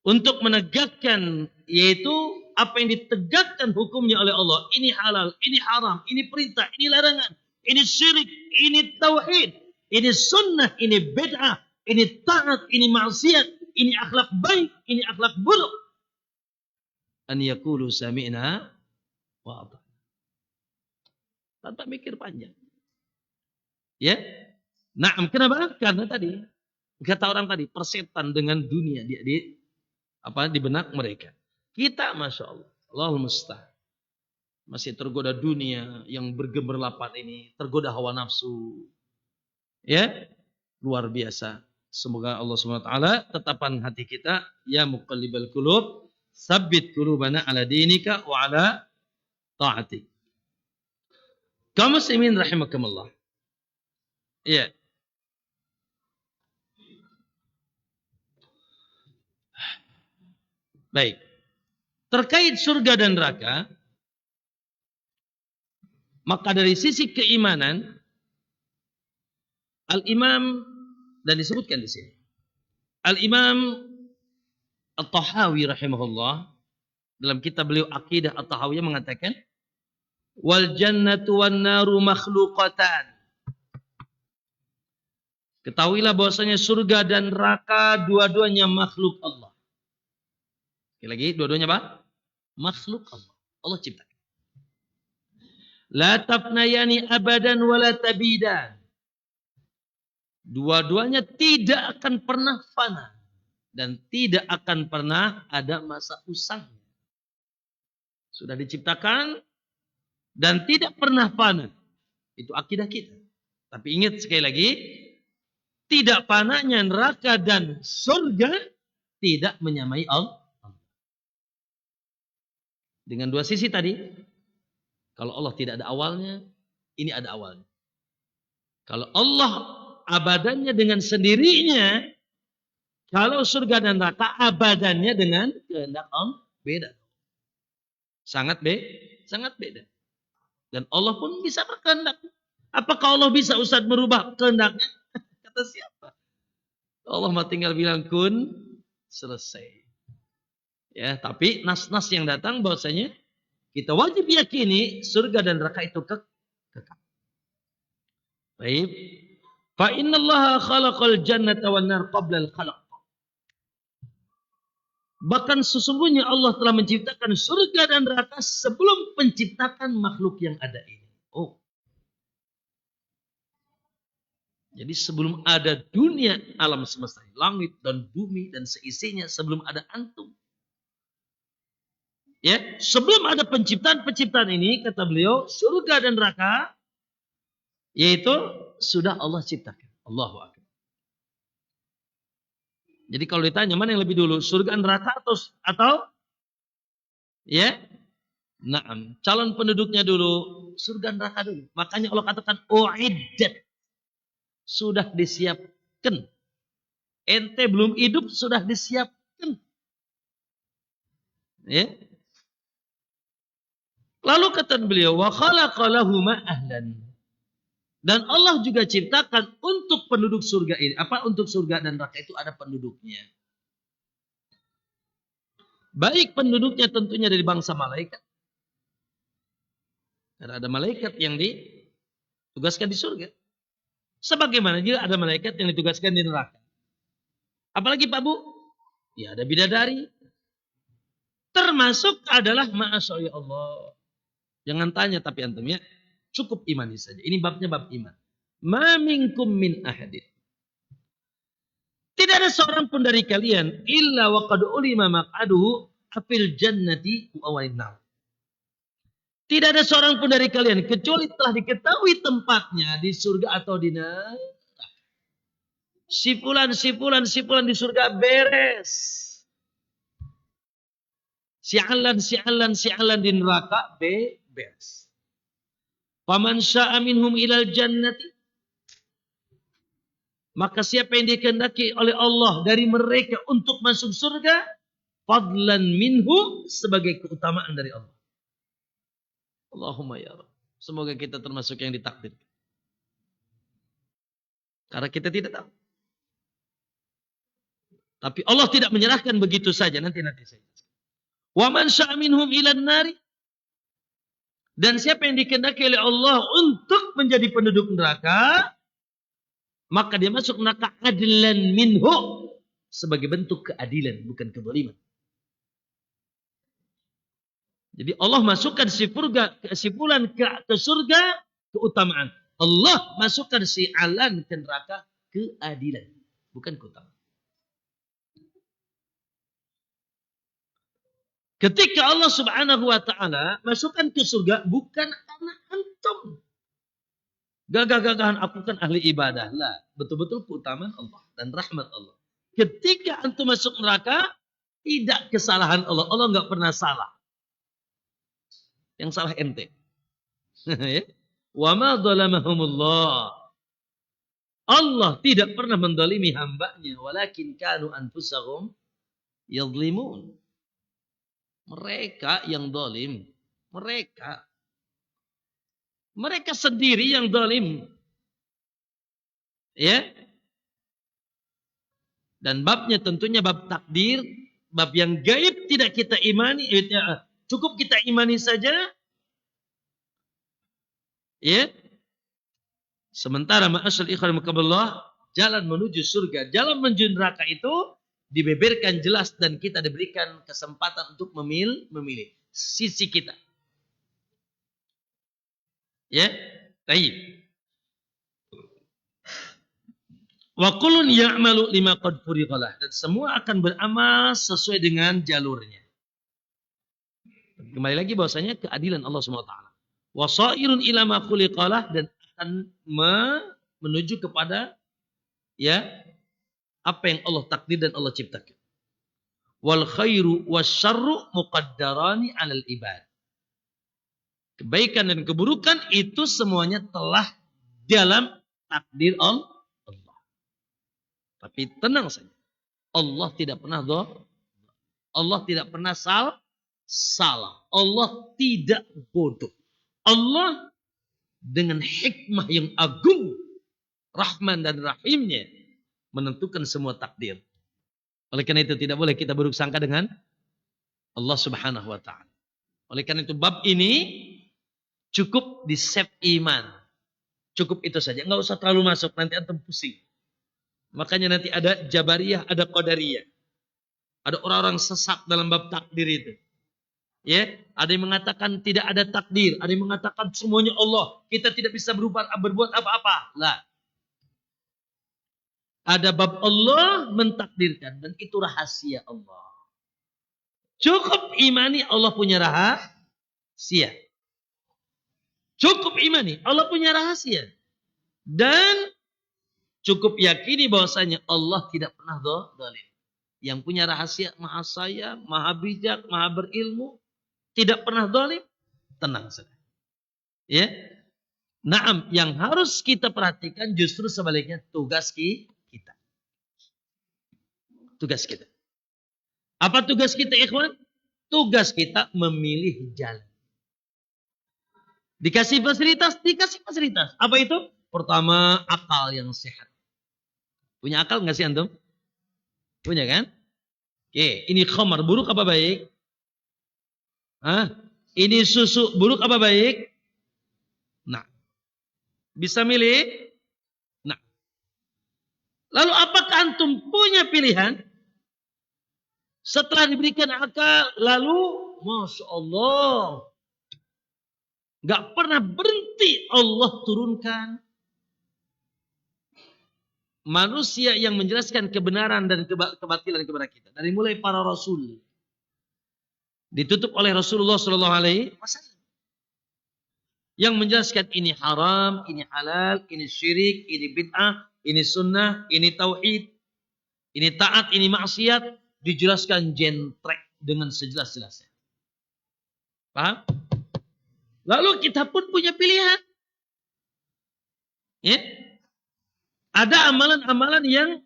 untuk menegakkan, yaitu apa yang ditegakkan hukumnya oleh Allah. Ini halal, ini haram, ini perintah, ini larangan, ini syirik, ini tauhid, ini sunnah, ini bid'ah, ini taat, ini maksiat, ini akhlak baik, ini akhlak buruk. An yaqulu sami'na wa ata'na. Tanpa mikir panjang. Ya. Nah, kenapa? Karena tadi kata orang tadi, persetan dengan dunia di benak mereka. Kita, masya Allah, Allahul musta'an, masih tergoda dunia yang bergemerlapan ini, tergoda hawa nafsu. Ya, luar biasa. Semoga Allah SWT tetapkan hati kita, ya muqallibal qulub, sabbit qulubana ala dinika wa ala ta'atik. Kaum muslimin rahimakumullah. Ya. Baik. Terkait surga dan neraka, maka dari sisi keimanan, Al-Imam, dan disebutkan di sini, Al-Imam At-Tahawi rahimahullah, dalam kitab beliau Aqidah At-Tahawiyah mengatakan, wal jannatu wan naru makhluqatan. Ketahuilah bahwasanya surga dan neraka dua-duanya makhluk Allah. Sekali lagi, dua-duanya apa? Makhluk Allah. Allah ciptakan. La tafnayani abadan wala tabidan. Dua-duanya tidak akan pernah fana. Dan tidak akan pernah ada masa usangnya. Sudah diciptakan dan tidak pernah fana. Itu akidah kita. Tapi ingat sekali lagi, tidak fananya neraka dan surga tidak menyamai Allah. Dengan dua sisi tadi, kalau Allah tidak ada awalnya, ini ada awalnya. Kalau Allah abadannya dengan sendirinya, kalau surga dan neraka abadannya dengan kehendak Allah, beda. Sangat beda. Dan Allah pun bisa berkehendak. Apakah Allah bisa Ustaz merubah kehendaknya? Kata siapa? Allah mah tinggal bilang kun, selesai. Ya, tapi nas-nas yang datang bahwasanya kita wajib yakini surga dan neraka itu kekal. Baik. Fa innallaha khalaqal jannata wan nar qabla al-khalaq. Bahkan sesungguhnya Allah telah menciptakan surga dan neraka sebelum penciptakan makhluk yang ada ini. Oh. Jadi sebelum ada dunia alam semesta, langit dan bumi dan seisinya, sebelum ada antum. Ya, sebelum ada penciptaan ini, kata beliau, surga dan neraka, yaitu sudah Allah ciptakan. Allahu akbar. Jadi kalau ditanya mana yang lebih dulu, surga dan neraka atau ya, na'am, calon penduduknya dulu, surga dan neraka dulu. Makanya Allah katakan uiddat. Sudah disiapkan. Ente belum hidup sudah disiapkan. Ya. Lalu kata beliau, wa khalaqa lahuma ahlan. Dan Allah juga ciptakan untuk penduduk surga ini. Apa untuk surga dan neraka itu ada penduduknya. Baik penduduknya tentunya dari bangsa malaikat. Karena ada malaikat yang ditugaskan di surga. Sebagaimana juga ada malaikat yang ditugaskan di neraka. Apalagi Pak Bu? Ya ada bidadari. Termasuk adalah ma'asya Allah. Jangan tanya tapi antum ya. Cukup imani saja. Ini babnya bab iman. Ma minkum min ahadin. Tidak ada seorang pun dari kalian illa wa qad ulima maq'aduhu fil jannati wa nar. Tidak ada seorang pun dari kalian kecuali telah diketahui tempatnya di surga atau di neraka. Si fulan di surga beres. Si alan di neraka beres. Faman sya'a minhum ilal jannati. Maka siapa yang dikehendaki oleh Allah dari mereka untuk masuk surga, fadlan minhu, sebagai keutamaan dari Allah. Allahumma ya Rabb. Semoga kita termasuk yang ditakdirkan. Karena kita tidak tahu. Tapi Allah tidak menyerahkan begitu saja. Nanti saja. Wa man sya'a minhum ilan nari. Dan siapa yang dikehendaki oleh Allah untuk menjadi penduduk neraka, maka dia masuk neraka adlan minhu, sebagai bentuk keadilan, bukan kezaliman. Jadi Allah masukkan si fulan ke surga, keutamaan. Allah masukkan si alan ke neraka, keadilan, bukan keutamaan. Ketika Allah Subhanahu wa taala masukkan ke surga bukan karena antum. Gagah-gagahan aku kan ahli ibadah lah. Betul-betul keutamaan Allah dan rahmat Allah. Ketika antum masuk neraka, tidak kesalahan Allah. Allah enggak pernah salah. Yang salah ente. Wa ma dhalamahumullah. Allah tidak pernah mendolimi hambanya, walakin kanu anfusahum yadhlimun. Mereka yang dolim. Mereka sendiri yang dolim. Ya. Dan babnya tentunya bab takdir. Bab yang gaib tidak kita imani. Cukup kita imani saja. Ya. Sementara ma'asyal ikhwan mukaballah. jalan menuju surga, jalan menuju neraka itu dibeberkan jelas dan kita diberikan kesempatan untuk memilih sisi kita. Ya, baik. Wa kullun ya'malu lima qad furiqalah, dan semua akan beramal sesuai dengan jalurnya. Kembali lagi bahwasanya keadilan Allah SWT. Wa sa'irun ila ma khuliqalah, dan akan menuju kepada ya apa yang Allah takdir dan Allah ciptakan. Wal khairu wasyarru muqaddarani 'alal ibad. Kebaikan dan keburukan itu semuanya telah dalam takdir Allah. Tapi tenang saja. Allah tidak pernah Allah tidak pernah salah. Allah tidak bodoh. Allah dengan hikmah yang agung, Rahman dan Rahimnya, menentukan semua takdir. Oleh karena itu tidak boleh kita buruk sangka dengan Allah Subhanahu wa taala. Oleh karena itu bab ini cukup di save iman. Cukup itu saja, enggak usah terlalu masuk, nanti antum pusing. Makanya nanti ada Jabariyah, ada Qadariyah. Ada orang-orang sesat dalam bab takdir itu. Ya, ada yang mengatakan tidak ada takdir, ada yang mengatakan semuanya Allah. Kita tidak bisa berbuat apa-apa. Lah. Ada bab Allah mentakdirkan dan itu rahasia Allah. Cukup imani Allah punya rahasia. Cukup imani Allah punya rahasia. Dan cukup yakini bahwasanya Allah tidak pernah zalim. Yang punya rahasia maha sayang, maha bijak, maha berilmu, tidak pernah zalim, tenang saja. Ya. Naam, yang harus kita perhatikan justru sebaliknya tugas kita. Tugas kita. Apa tugas kita, ikhwan? Tugas kita memilih jalan. Dikasih fasilitas, dikasih fasilitas. Apa itu? Pertama, akal yang sehat. Punya akal nggak sih antum? Punya kan? Oke, ini khamar buruk apa baik? Hah? Ini susu buruk apa baik? Nah, bisa milih? Nah, lalu apakah antum punya pilihan? Setelah diberikan akal, lalu Masya Allah, nggak pernah berhenti Allah turunkan manusia yang menjelaskan kebenaran dan kebatilan kepada kita. Dari mulai para rasul. Ditutup oleh Rasulullah SAW. Yang menjelaskan ini haram, ini halal, ini syirik, ini bid'ah, ini sunnah, ini tauhid, ini taat, ini maksiat. Dijelaskan jentrek dengan sejelas-jelasnya. Paham? Lalu kita pun punya pilihan. Ya. Ada amalan-amalan yang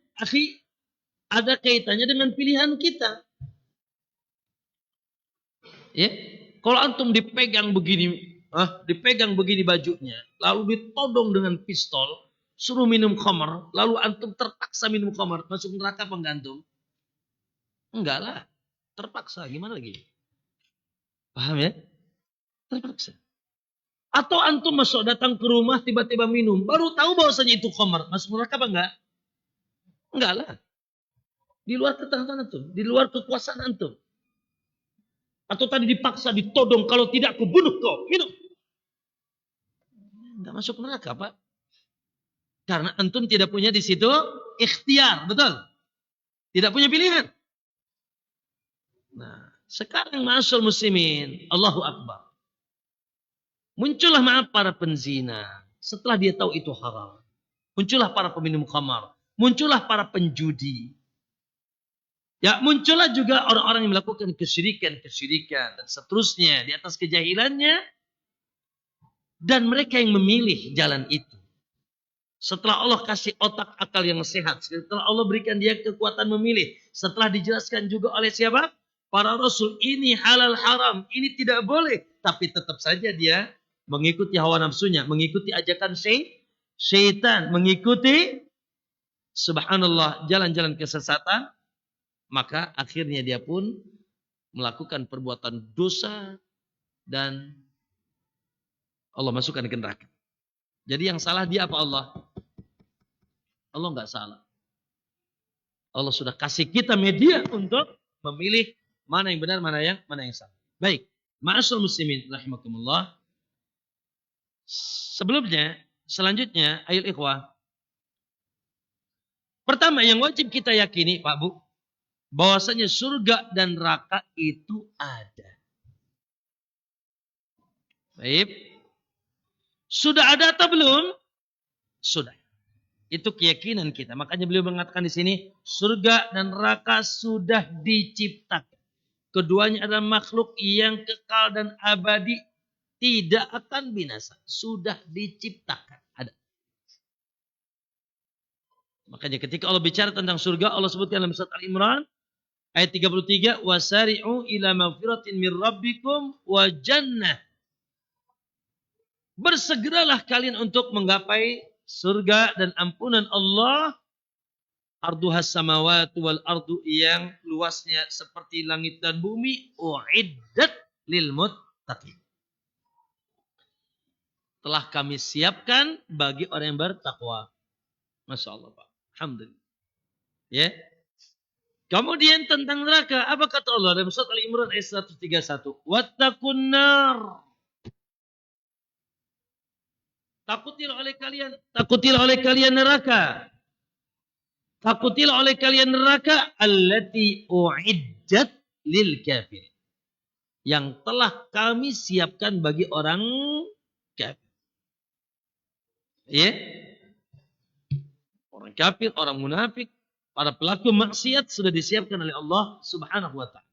ada kaitannya dengan pilihan kita. Ya, kalau antum dipegang begini bajunya, lalu ditodong dengan pistol, suruh minum khamar, lalu antum terpaksa minum khamar, masuk neraka apa enggak antum? Enggak lah, terpaksa, gimana lagi? Paham ya? Terpaksa. Atau antum datang ke rumah tiba-tiba minum, baru tahu bahwasanya itu khamar, masuk neraka apa enggak? Enggak lah. Di luar ketahanan antum, di luar kekuasaan antum. Atau tadi dipaksa, ditodong, kalau tidak aku bunuh kau, minum. Enggak masuk neraka, Pak. Karena antum tidak punya di situ ikhtiar, betul? Tidak punya pilihan. Nah, sekarang ma'asyal muslimin, Allahu Akbar. Muncullah para penzina setelah dia tahu itu haram. Muncullah para peminum khamar. Muncullah para penjudi. Ya, muncullah juga orang-orang yang melakukan kesyirikan dan seterusnya di atas kejahilannya. Dan mereka yang memilih jalan itu. Setelah Allah kasih otak akal yang sehat. Setelah Allah berikan dia kekuatan memilih. Setelah dijelaskan juga oleh siapa? Para rasul. Ini halal haram. Ini tidak boleh. Tapi tetap saja dia mengikuti hawa nafsunya, mengikuti ajakan syaitan, mengikuti subhanallah jalan-jalan kesesatan, maka akhirnya dia pun melakukan perbuatan dosa dan Allah masukkan ke neraka. Jadi yang salah dia apa Allah? Allah nggak salah. Allah sudah kasih kita media untuk memilih mana yang benar, mana yang salah. Baik, ma'asyiral muslimin rahimakumullah. Selanjutnya, ayo ikhwah. Pertama yang wajib kita yakini, Pak Bu, bahwasanya surga dan neraka itu ada. Baik. Sudah ada atau belum? Sudah. Itu keyakinan kita. Makanya beliau mengatakan di sini, surga dan neraka sudah diciptakan. Keduanya adalah makhluk yang kekal dan abadi, tidak akan binasa. Sudah diciptakan. Ada. Makanya ketika Allah bicara tentang surga, Allah sebutkan dalam surat Al-Imran ayat 33, wasari'u ila maghfiratin min rabbikum wa jannah. Bersegeralah kalian untuk menggapai surga dan ampunan Allah. Arduhas samawati wal ardu, yang luasnya seperti langit dan bumi. Uiddat lil muttaqin. Telah kami siapkan bagi orang yang bertakwa. Masya Allah, Pak. Alhamdulillah. Ya. Kemudian tentang neraka, apa kata Allah dalam surat Al-Imran ayat 131? Wattaqun nar. Takutilah oleh kalian neraka. Takutilah oleh kalian neraka allati uiddat lil kafir. Yang telah kami siapkan bagi orang kafir. Ya. Orang kafir, orang munafik, para pelaku maksiat sudah disiapkan oleh Allah Subhanahu wa taala.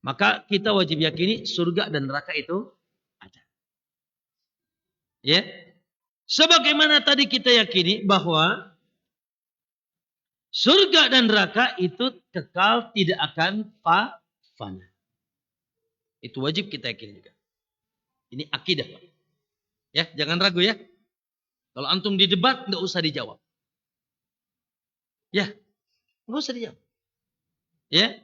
Maka kita wajib yakini surga dan neraka itu ada. Ya. Sebagaimana tadi kita yakini bahwa surga dan neraka itu kekal, tidak akan fana. Itu wajib kita yakini juga. Ini akidah, Pak. Ya, jangan ragu ya. Kalau antum di debat, nggak usah dijawab. Ya, nggak usah dijawab. Ya,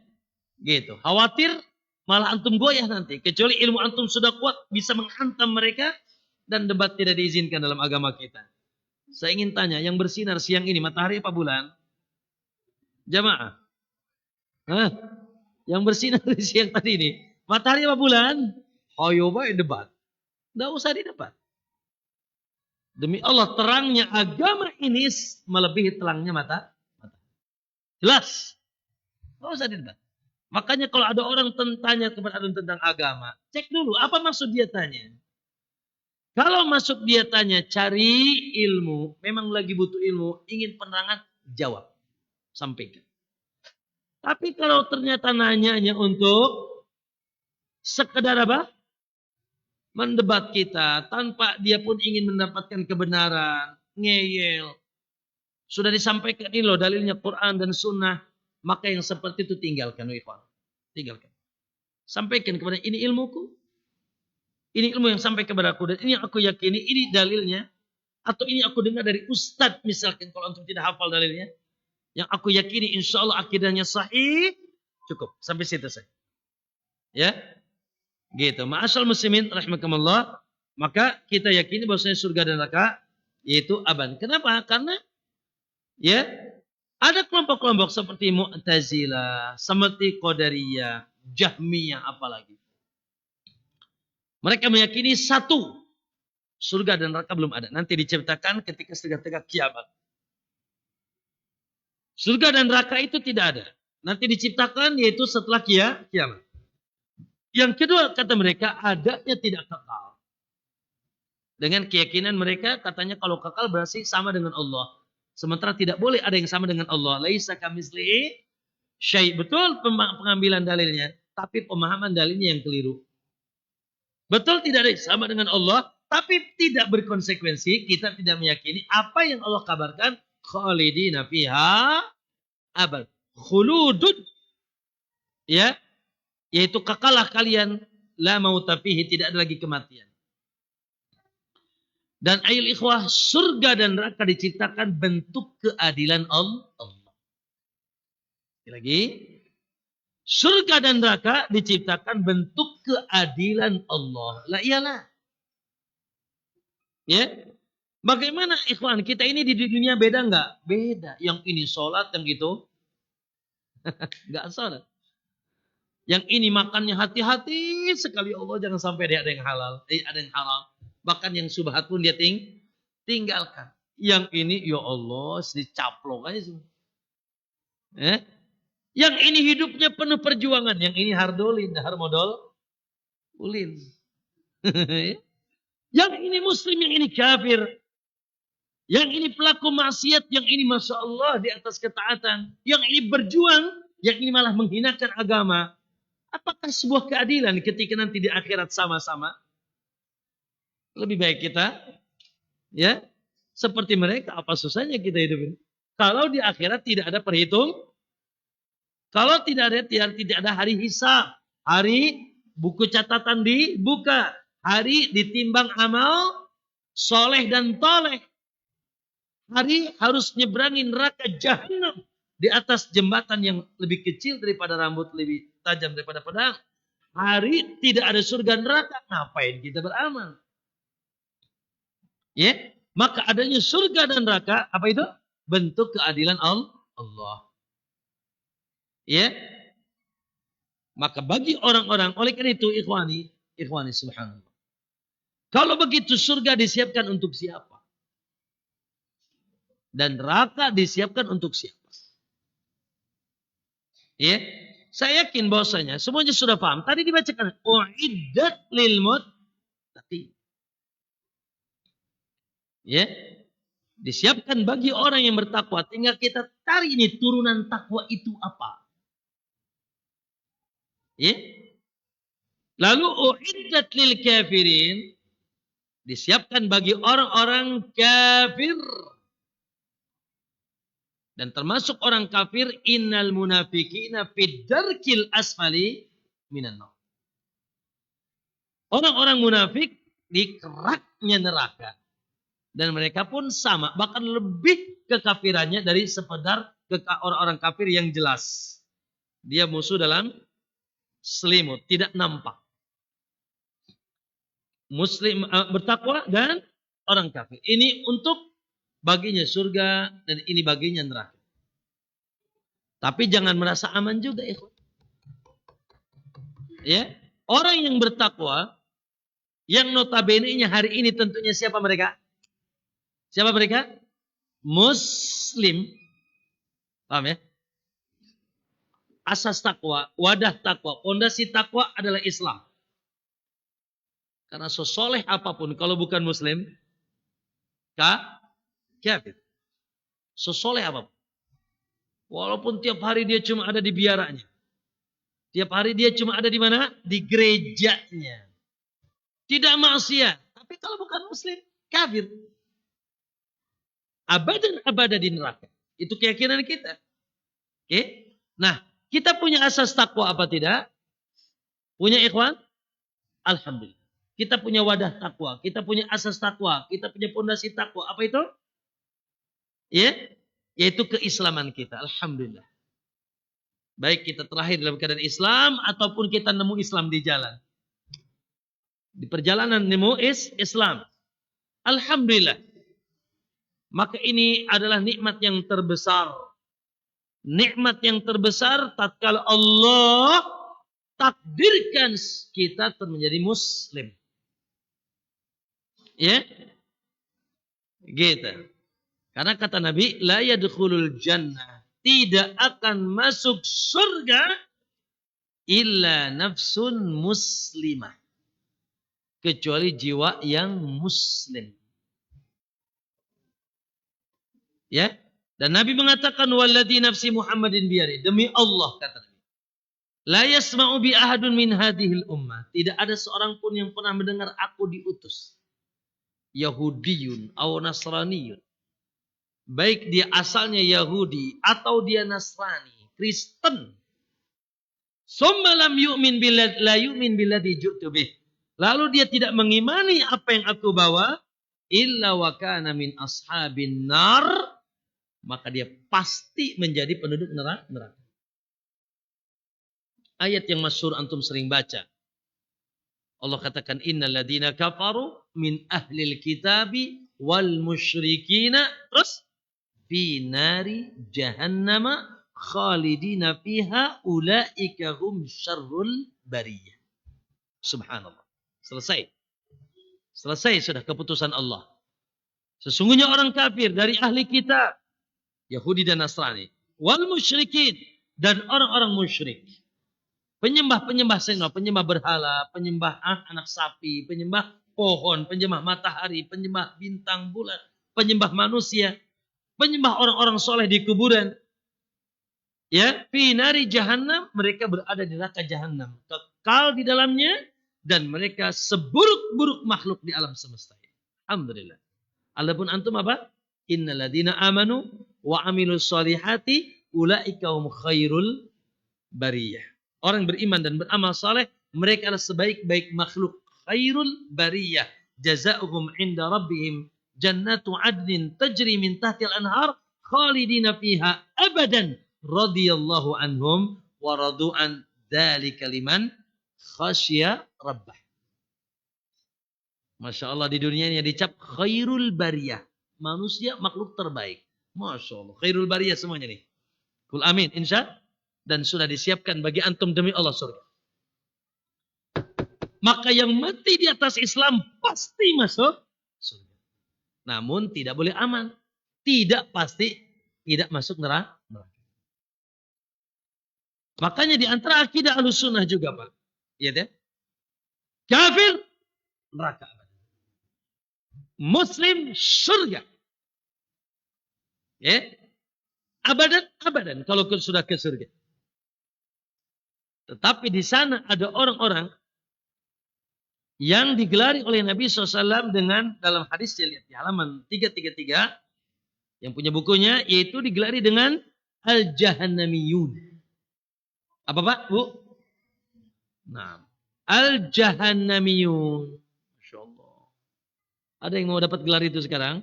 gitu. Khawatir malah antum goyah nanti. Kecuali ilmu antum sudah kuat, bisa menghantam mereka, dan debat tidak diizinkan dalam agama kita. Saya ingin tanya, yang bersinar siang ini matahari apa bulan? Jamaah. Hah? Yang bersinar di siang tadi ini matahari apa bulan? Ayo baik debat. Nggak usah didebat. Demi Allah, terangnya agama ini melebihi terangnya mata. Jelas. Nggak usah didebat. Makanya kalau ada orang tanya kepada antum tentang agama, cek dulu apa maksud dia tanya. Kalau maksud dia tanya cari ilmu, memang lagi butuh ilmu, ingin penerangan, jawab. Sampaikan. Tapi kalau ternyata nanyanya untuk sekedar apa? Mendebat kita tanpa dia pun ingin mendapatkan kebenaran, ngeyel. Sudah disampaikan ini loh dalilnya Quran dan Sunnah, maka yang seperti itu tinggalkan, tinggalkan. Sampaikan kepada ini ilmuku, ini ilmu yang sampai kepada aku dan ini yang aku yakini, ini dalilnya, atau ini aku dengar dari ustadz misalkan kalau antum tidak hafal dalilnya, yang aku yakini insya Allah akidahnya sahih, cukup sampai situ saja. Ya. Gitu. Ma'asyiral muslimin rahimakumullah, maka kita yakini bahwasanya surga dan neraka yaitu aban. Kenapa? Karena ya ada kelompok-kelompok seperti Mu'tazilah, seperti Qadariyah, Jahmiyah apalagi. Mereka meyakini satu, surga dan neraka belum ada. Nanti diciptakan ketika tegak-tegak kiamat. Surga dan neraka itu tidak ada. Nanti diciptakan yaitu setelah kiamat. Yang kedua, kata mereka, adanya tidak kekal. Dengan keyakinan mereka, katanya kalau kekal berarti sama dengan Allah. Sementara tidak boleh ada yang sama dengan Allah. Laisa kamitslihi syai'. Betul pengambilan dalilnya, tapi pemahaman dalilnya yang keliru. Betul tidak ada yang sama dengan Allah, tapi tidak berkonsekuensi. Kita tidak meyakini apa yang Allah kabarkan. Khalidina fiha abad. Khuludun. Ya. Yaitu kekalah kalian, la mauta fihi, tidak ada lagi kematian. Dan ayul ikhwah, surga dan neraka diciptakan bentuk keadilan Allah. Lagi, surga dan neraka diciptakan bentuk keadilan Allah. La iyalah. Ya. Bagaimana ikhwan? Kita ini di dunia beda nggak? Beda. Yang ini sholat, yang itu nggak sholat. Yang ini makannya hati-hati sekali, Allah jangan sampai ada yang halal, ada yang haram. Bahkan yang subhat pun dia tinggalkan. Yang ini ya Allah dicaplok aja semua. Yang ini hidupnya penuh perjuangan, yang ini hardolin, harmodol, ulin. Yang ini muslim, yang ini kafir. Yang ini pelaku maksiat, yang ini masya Allah di atas ketaatan. Yang ini berjuang, yang ini malah menghinakan agama. Apakah sebuah keadilan ketika nanti di akhirat sama-sama? Lebih baik kita, ya, seperti mereka. Apa susahnya kita hidup ini? Kalau di akhirat tidak ada perhitung, kalau tidak ada hari hisab, hari buku catatan dibuka, hari ditimbang amal, soleh dan toleh, hari harus nyeberangi neraka jahanam di atas jembatan yang lebih kecil daripada rambut, lebih tajam daripada pedang. Hari tidak ada surga neraka, ngapain kita beramal? Ya, maka adanya surga dan neraka, apa itu? Bentuk keadilan Allah. Ya, maka bagi orang-orang, oleh karena itu ikhwani subhanallah. Kalau begitu surga disiapkan untuk siapa? Dan neraka disiapkan untuk siapa? Ya, saya yakin bahwasanya semuanya sudah paham. Tadi dibacakan uiddat lil muttaqin. Ya, disiapkan bagi orang yang bertakwa. Tinggal kita cari ini turunan takwa itu apa. Ya. Lalu uiddat lil kafirin, disiapkan bagi orang-orang kafir. Dan termasuk orang kafir, innal munafiqina fid darkil asfali minan nar. Orang-orang munafik di keraknya neraka. Dan mereka pun sama, bahkan lebih kekafirannya dari sepedar orang-orang kafir yang jelas. Dia musuh dalam selimut, tidak nampak. Muslim bertakwa dan orang kafir. Ini untuk baginya surga dan ini baginya neraka. Tapi jangan merasa aman juga, ikhwan. Ya, orang yang bertakwa, yang notabene-nya hari ini tentunya siapa mereka? Siapa mereka? Muslim. Paham ya? Asas takwa, wadah takwa, fondasi takwa adalah Islam. Karena sesoleh apapun kalau bukan Muslim, kafir. Sesoleh apapun. Walaupun tiap hari dia cuma ada di biaranya. Tiap hari dia cuma ada di mana? Di gerejanya. Tidak maksiat. Tapi kalau bukan Muslim, kafir. Abadan di neraka. Itu keyakinan kita. Oke? Nah, kita punya asas takwa apa tidak? Punya ikhwan? Alhamdulillah. Kita punya wadah takwa. Kita punya asas takwa. Kita punya fondasi takwa. Apa itu? Ya, yaitu keislaman kita. Alhamdulillah. Baik kita terlahir dalam keadaan Islam ataupun kita nemu Islam di jalan. Di perjalanan nemu Islam. Alhamdulillah. Maka ini adalah nikmat yang terbesar. Nikmat yang terbesar tatkala Allah takdirkan kita menjadi Muslim. Ya. Gitu. Karena kata Nabi, la yadkhulul jannah, tidak akan masuk surga illa nafsun muslimah, kecuali jiwa yang muslim. Ya, dan Nabi mengatakan walladzi nafsi Muhammadin biyadi, demi Allah kata Nabi, la yasma'u bi ahadun min hadhil ummah, tidak ada seorang pun yang pernah mendengar aku diutus, Yahudiyun atau Nasraniyun, baik dia asalnya Yahudi atau dia Nasrani, Kristen, summa lam yu'min billadzi la yu'min billadzi ji'tu bih, lalu dia tidak mengimani apa yang aku bawa, illa wa kana min ashabin nar, maka dia pasti menjadi penduduk neraka. Ayat yang masyhur antum sering baca. Allah katakan innal ladzina kafaru min ahlil kitabi wal musyrikina terus fi nari jahannama khalidina fiha ulaika hum syarrul bariyah. Subhanallah. Selesai. Selesai sudah keputusan Allah. Sesungguhnya orang kafir dari ahli kitab, Yahudi dan Nasrani, wal musyrikin dan orang-orang musyrik. Penyembah-penyembah seno, penyembah berhala, penyembah anak sapi, penyembah pohon, penyembah matahari, penyembah bintang bulan, penyembah manusia, penyembah orang-orang soleh di kuburan. Ya, fi nari jahannam, mereka berada di neraka jahannam, kekal di dalamnya dan mereka seburuk-buruk makhluk di alam semesta. Alhamdulillah. Adapun antum apa? Innal ladzina amanu wa amilus solihati ulaika hum khairul bariyah. Orang beriman dan beramal saleh, mereka adalah sebaik-baik makhluk. Khairul bariyah. Jazaohum inda rabbihim jannatu adnin tajri min tahtil anhar khalidina fiha abadan radhiyallahu anhum wa radu'an dzalika liman khasya rabbah. Masya Allah, di dunia ini dicap khairul bariyah. Manusia makhluk terbaik. Masya Allah. Khairul bariyah semuanya nih. Kul amin. Insya. Dan sudah disiapkan bagi antum demi Allah surga. Maka yang mati di atas Islam pasti masuk surga. Namun tidak boleh aman. Tidak pasti tidak masuk neraka. Makanya di antara akidah Ahlussunnah juga, Pak. Iya deh. Kafir neraka. Muslim surga. Ya. Abadan kalau sudah ke surga. Tetapi di sana ada orang-orang yang digelari oleh Nabi SAW dengan dalam hadis, saya lihat di halaman 333 yang punya bukunya, yaitu digelari dengan al-jahannamiyun. Apa Pak, Bu? Nah, al-jahannamiyun. Masya Allah. Ada yang mau dapat gelar itu sekarang?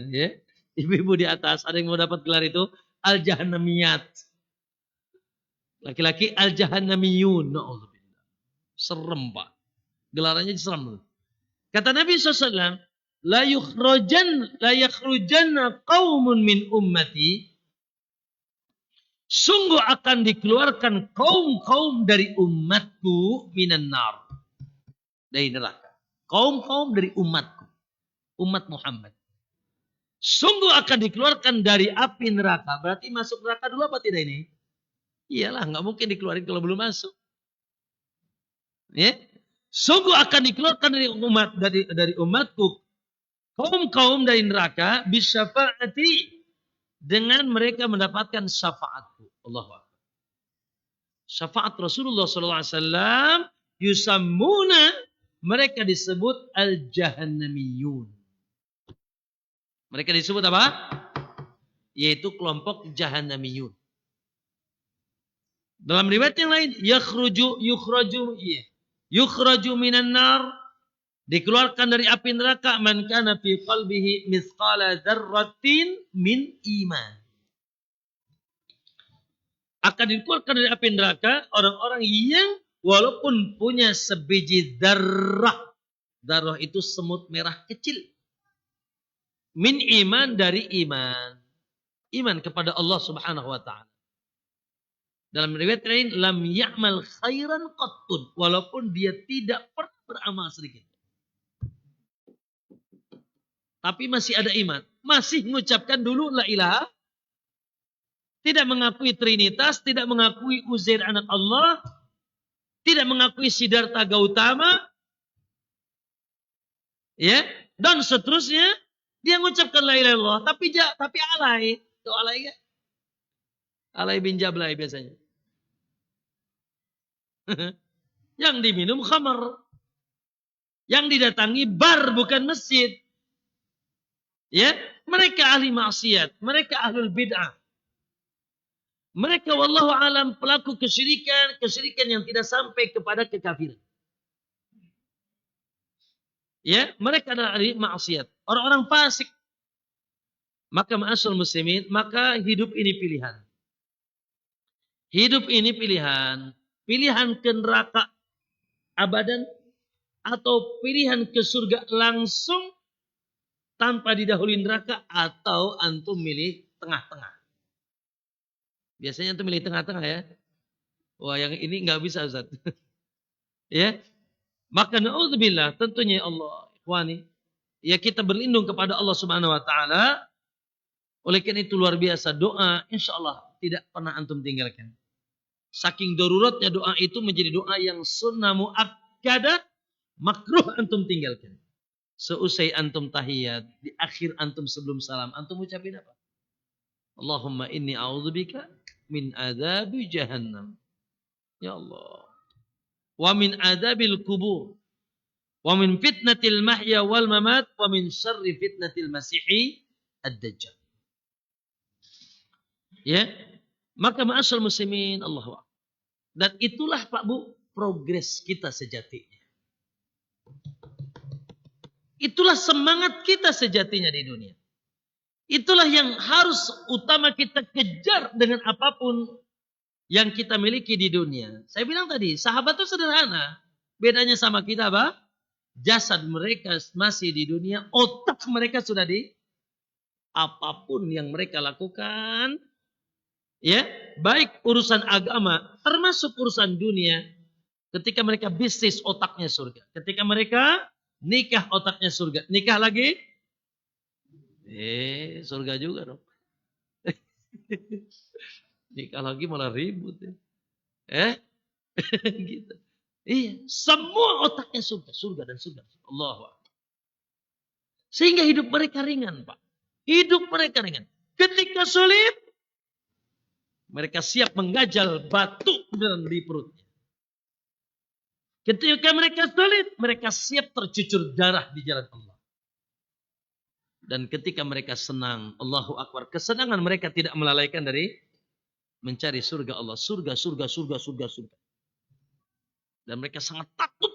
Ya, ibu-ibu di atas, ada yang mau dapat gelar itu? Al-jahannamiyat. Laki-laki al-jahannamiyun. Na'udzubillah. Serem Pak. Gelarannya serem. Kata Nabi SAW, la yakhrujanna qaumun min ummati. Sungguh akan dikeluarkan kaum-kaum dari umatku minan nar. Dari neraka. Kaum-kaum dari umatku. Umat Muhammad. Sungguh akan dikeluarkan dari api neraka. Berarti masuk neraka dulu apa tidak ini? Iyalah, nggak mungkin dikeluarin kalau belum masuk. Ya, sungguh akan dikeluarkan dari umatku kaum-kaum dari neraka bisyafaati dengan mereka mendapatkan syafaatku. Allahu Akbar. Syafaat Rasulullah SAW yusammuna, mereka disebut al-jahannamiyun. Mereka disebut apa? Yaitu kelompok jahannamiyun. Dalam riwayat yang lain, yukhraju minan nar, dikeluarkan dari api neraka man kana fi qalbihi mithqala dzarratin min iman. Akan dikeluarkan dari api neraka orang-orang yang walaupun punya sebiji darah. Darah itu semut merah kecil. Min iman, dari iman. Iman kepada Allah Subhanahu wa taala. Dalam riwayat lain, lam ya'mal khairan qattun, walaupun dia tidak pernah beramal sedikit. Tapi masih ada iman, masih mengucapkan dulu la ilaha, tidak mengakui Trinitas, tidak mengakui Uzair anak Allah, tidak mengakui Siddhartha Gautama, ya, dan seterusnya. Dia mengucapkan la ilaha illallah, tapi alay, itu alay kan? Alay bin Jablay biasanya. Yang diminum khamar. Yang didatangi bar bukan masjid. Ya, mereka ahli maksiat, mereka ahlul bid'ah. Mereka wallahu alam pelaku kesyirikan yang tidak sampai kepada kekafiran. Ya, mereka adalah ahli maksiat, orang-orang fasik. Maka ma'asyarul muslimin, maka hidup ini pilihan. Hidup ini pilihan. Pilihan ke neraka abadan atau pilihan ke surga langsung tanpa didahului neraka atau antum milih tengah-tengah? Biasanya antum milih tengah-tengah ya. Wah, yang ini nggak bisa Ustaz. Ya. Maka naudzubillah, tentunya Allah, ikhwani, ya kita berlindung kepada Allah Subhanahu wa taala. Oleh karena itu luar biasa doa, insyaallah tidak pernah antum tinggalkan. Saking daruratnya doa itu menjadi doa yang sunnah muakkadah, makruh antum tinggalkan. Seusai antum tahiyat, di akhir antum sebelum salam, antum ucapin apa? Allahumma inni a'udzubika min adzabi jahannam. Ya Allah. Wa min adzabil kubur. Wa min fitnatil mahya wal mamat. Wa min syarri fitnatil masihi ad-dajjal. Ya. Maka ma'asyal muslimin, Allahu akbar. Dan itulah Pak Bu, progres kita sejatinya. Itulah semangat kita sejatinya di dunia. Itulah yang harus utama kita kejar dengan apapun yang kita miliki di dunia. Saya bilang tadi, sahabat itu sederhana. Bedanya sama kita apa? Jasad mereka masih di dunia, otak mereka sudah di apapun yang mereka lakukan. Ya, baik urusan agama, termasuk urusan dunia. Ketika mereka bisnis, otaknya surga. Ketika mereka nikah, otaknya surga. Nikah lagi, surga juga dong. Nikah lagi malah ribut ya. Gitu. Iya, semua otaknya surga, surga dan surga. Allahu Akbar. Sehingga hidup mereka ringan, Pak. Hidup mereka ringan. Ketika sulit, mereka siap menggajal batu di perutnya. Ketika mereka sulit, mereka siap tercucur darah di jalan Allah. Dan ketika mereka senang, Allahu Akbar, kesenangan mereka tidak melalaikan dari mencari surga Allah. Surga, surga, surga, surga, surga. Dan mereka sangat takut.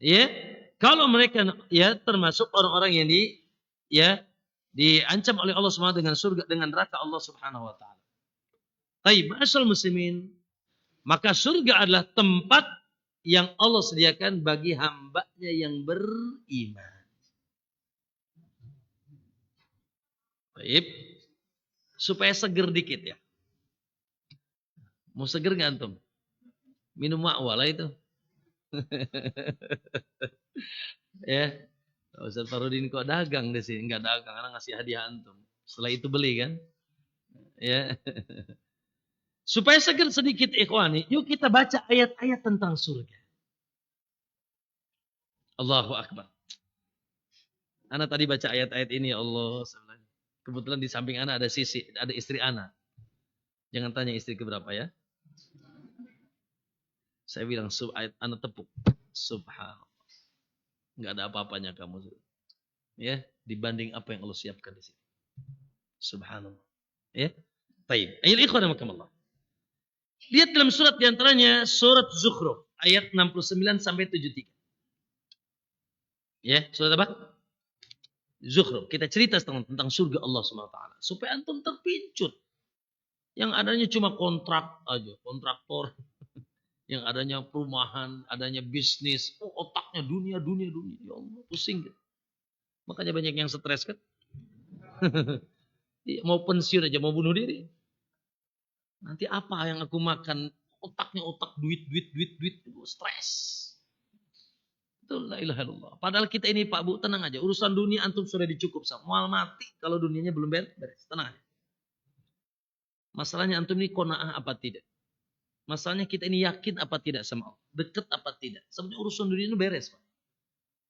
Ya, kalau mereka ya termasuk orang-orang yang diancam oleh Allah SWT dengan surga, dengan neraka Allah Subhanahu wa taala. Baik, ma'asyal muslimin, maka surga adalah tempat yang Allah sediakan bagi hambanya yang beriman. Baik, supaya seger dikit ya. Mau seger nggak antum? Minum ma'wala itu. Ya, Ustaz Farudin kok dagang di sini? Enggak dagang, karena ngasih hadiah antum. Setelah itu beli kan? Ya. Supaya seger sedikit ikhwani, yuk kita baca ayat-ayat tentang surga. Allahu Akbar. Ana tadi baca ayat-ayat ini, ya Allah. Kebetulan di samping ana ada istri ana. Jangan tanya istri keberapa ya. Saya bilang ayat ana tepuk. Subhanallah. Enggak ada apa-apanya kamu. Ya, dibanding apa yang Allah siapkan di sini. Subhanallah. Ya. Baik. Ayat ikhwan rahimakumullah. Lihat dalam surat diantaranya surat Zukhruf ayat 69 sampai 73. Ya, surat apa? Zukhruf. Kita cerita tentang surga Allah SWT. Supaya antum terpincut. Yang adanya cuma kontrak aja, kontraktor. Yang adanya perumahan, adanya bisnis. Oh, otaknya dunia. Ya Allah, pusing gitu. Makanya banyak yang stres kan. Mau pensiun aja, mau bunuh diri. Nanti apa yang aku makan? Otaknya otak duit, stres. Itu la ilaha illallah. Padahal kita ini Pak Bu, tenang aja. Urusan dunia antum sudah dicukup. Mual mati kalau dunianya belum beres. Tenang aja. Masalahnya antum ini qanaah apa tidak? Masalahnya kita ini yakin apa tidak sama Allah? Dekat apa tidak? Sebenarnya urusan dunia itu beres, Pak.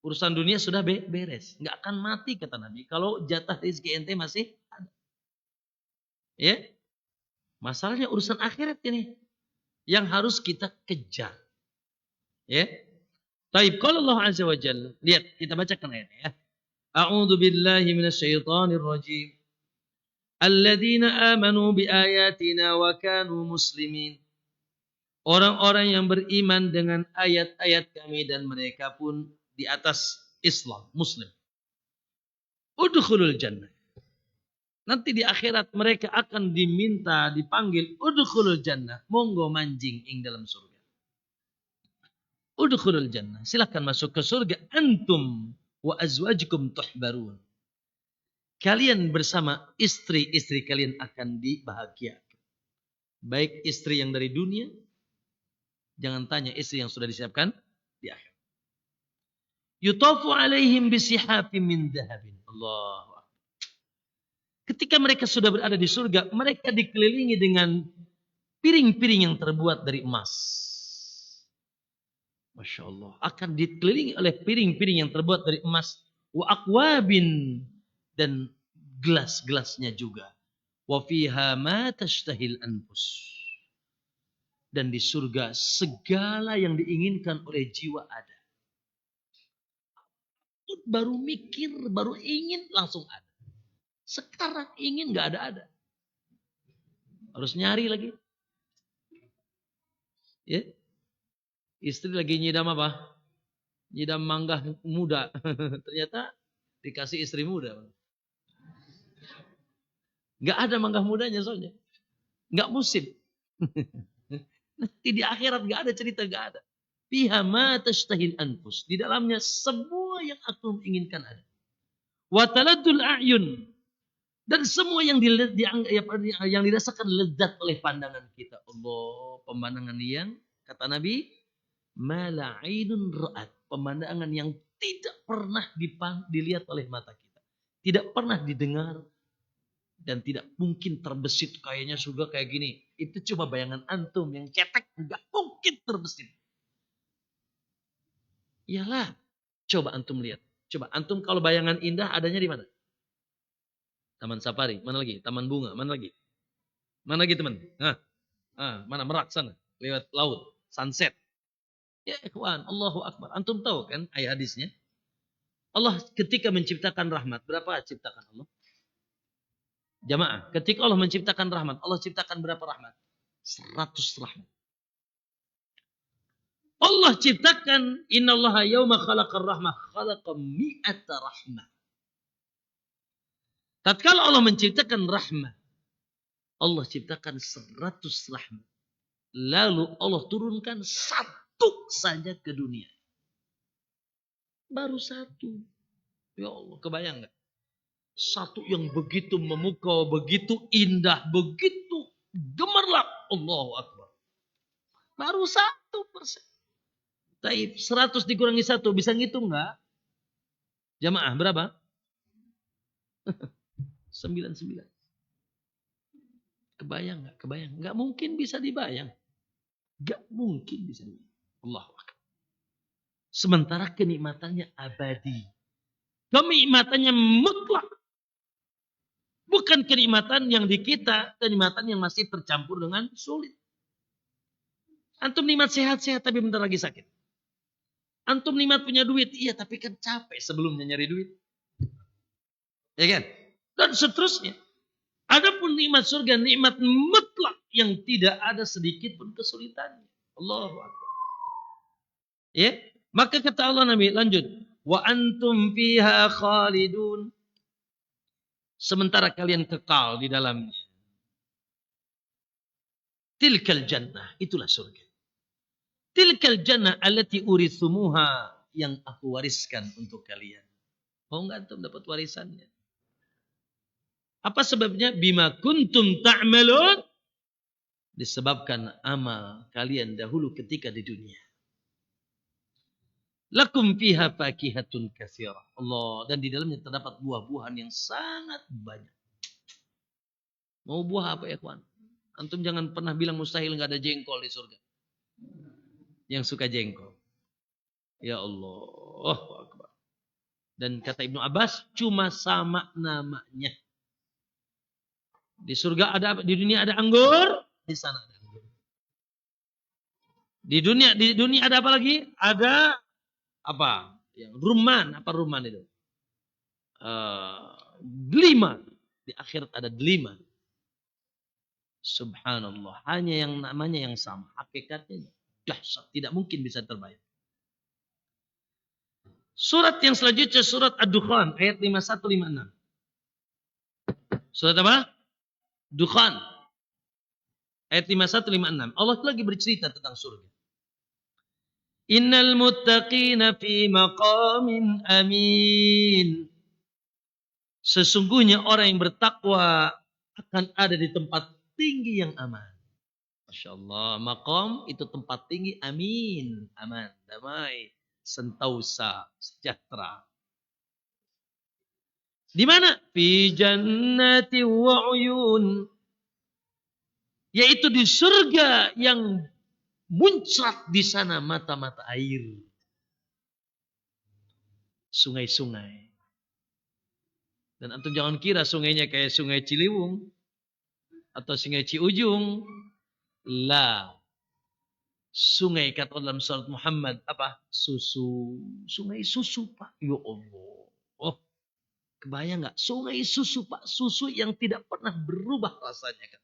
Urusan dunia sudah beres. Nggak akan mati kata Nabi. Kalau jatah rezeki ente masih ada. Ya? Masalahnya urusan akhirat ini yang harus kita kejar. Ya. Baik, kalau Allah Azza wa Jalla, lihat kita bacakan ayatnya ya. A'udzu billahi minasyaitonir rajim. Alladzina amanu biayatina wa kanu muslimin. Orang-orang yang beriman dengan ayat-ayat kami dan mereka pun di atas Islam, Muslim. Udkhulul jannah. Nanti di akhirat mereka akan dipanggil udkhulul jannah, monggo manjing ing dalam surga. Udkhulul jannah, silakan masuk ke surga, antum wa azwajukum tuhbarun. kalian bersama istri-istri kalian akan dibahagiakan. Baik istri yang dari dunia, jangan tanya istri yang sudah disiapkan di akhirat. Yutafu alaihim bisihafim min dhahabin. Allah. Ketika mereka sudah berada di surga, mereka dikelilingi dengan piring-piring yang terbuat dari emas. Masya Allah. Akan dikelilingi oleh piring-piring yang terbuat dari emas. Wa akwabin. Dan gelas-gelasnya juga. Wa fiha ma tashtahil anfus. Dan di surga segala yang diinginkan oleh jiwa ada. Baru mikir, baru ingin, langsung ada. Sekarang ingin gak ada. Harus nyari lagi. Ya. Istri lagi nyidam apa? Nyidam mangga muda. Ternyata dikasih istri muda. Gak ada mangga mudanya soalnya. Gak musim. Nanti di akhirat gak ada cerita, gak ada. Fiha ma tashtahil anfus. Di dalamnya semua yang aku inginkan ada. Wa taladul a'yun. Dan semua yang dirasakan lezat oleh pandangan kita. Allah, pemandangan yang kata Nabi, mala ainun ra'at. Pemandangan yang tidak pernah dilihat oleh mata kita. Tidak pernah didengar. Dan tidak mungkin terbesit kayaknya surga kayak gini. Itu cuma bayangan antum yang cetek. Enggak mungkin terbesit. Iyalah. Coba antum lihat. Coba antum kalau bayangan indah adanya di mana? Taman safari. Mana lagi? Taman bunga. Mana lagi? Mana lagi teman? Mana? Merak sana. Lewat laut. Sunset. Ya ikhwan. Allahu Akbar. Antum tahu kan ayat hadisnya? Allah ketika menciptakan rahmat. Berapa ciptakan Allah? Jamaah. Ketika Allah menciptakan rahmat. Allah ciptakan berapa rahmat? 100 rahmat. Allah ciptakan. Innallaha yawma khalaqar rahmah. Khalaqa mi'ata rahmah. Tatkala Allah menciptakan rahmat. Allah ciptakan 100 rahmat. Lalu Allah turunkan satu saja ke dunia. Baru satu. Ya Allah, kebayang gak? Satu yang begitu memukau, begitu indah, begitu gemerlap. Allahu Akbar. Baru 1%. Taib, 100 dikurangi 1. Bisa ngitung gak? Jamaah, berapa? 99. Kebayang gak? Kebayang. Gak mungkin bisa dibayang. Gak mungkin bisa dibayang. Allahu Akbar. Sementara kenikmatannya abadi. Kenikmatannya mutlak. Bukan kenikmatan yang di kita. Kenikmatan yang masih tercampur dengan sulit. Antum nikmat sehat-sehat tapi bentar lagi sakit. Antum nikmat punya duit. Iya tapi kan capek sebelumnya nyari duit. Ya kan? Dan seterusnya. Adapun nikmat surga, nikmat mutlak yang tidak ada sedikit pun kesulitannya. Allahu Akbar. Ya, maka kata Allah Nabi lanjut, wa antum fiha khalidun. Sementara kalian kekal di dalamnya. Tilkal jannah, itulah surga. Tilkal jannah allati urithumuha, yang aku wariskan untuk kalian. Mau enggak antum dapat warisannya? Apa sebabnya? Bima kuntum ta'malun. Disebabkan amal kalian dahulu ketika di dunia. Lakum fiha fakihatun katsirah. Allah, dan di dalamnya terdapat buah-buahan yang sangat banyak. Mau buah apa ya kawan? Antum jangan pernah bilang mustahil enggak ada jengkol di surga. Yang suka jengkol. Ya Allah. Akbar. Dan kata Ibnu Abbas cuma sama namanya. Di surga ada, di dunia ada anggur, di sana ada anggur. Di dunia ada apa lagi? Ada apa? Yang rumman, apa rumman itu? Delima. Di akhirat ada delima. Subhanallah, hanya yang namanya yang sama, hakikatnya dahsyat, tidak mungkin bisa terbayang. Surat yang selanjutnya surat Ad-Dukhan ayat 51-56. Surat apa? Dukhan. Ayat 51-56. Allah lagi bercerita tentang surga. Innal muttaqina fi maqamin amin. Sesungguhnya orang yang bertakwa akan ada di tempat tinggi yang aman. Masya Allah, maqam itu tempat tinggi, amin, aman, damai, sentausa, sejahtera. Di mana? Fi jannati wa uyun. Yaitu di surga yang muncrat di sana mata-mata air. Sungai-sungai. Dan antum jangan kira sungainya kayak sungai Ciliwung atau sungai Ciujung. La. Sungai kata dalam surat Muhammad apa? Susu. Sungai susu, Pak. Ya Allah. Oh, kebayang nggak? Sungai susu, Pak. Susu yang tidak pernah berubah rasanya kan.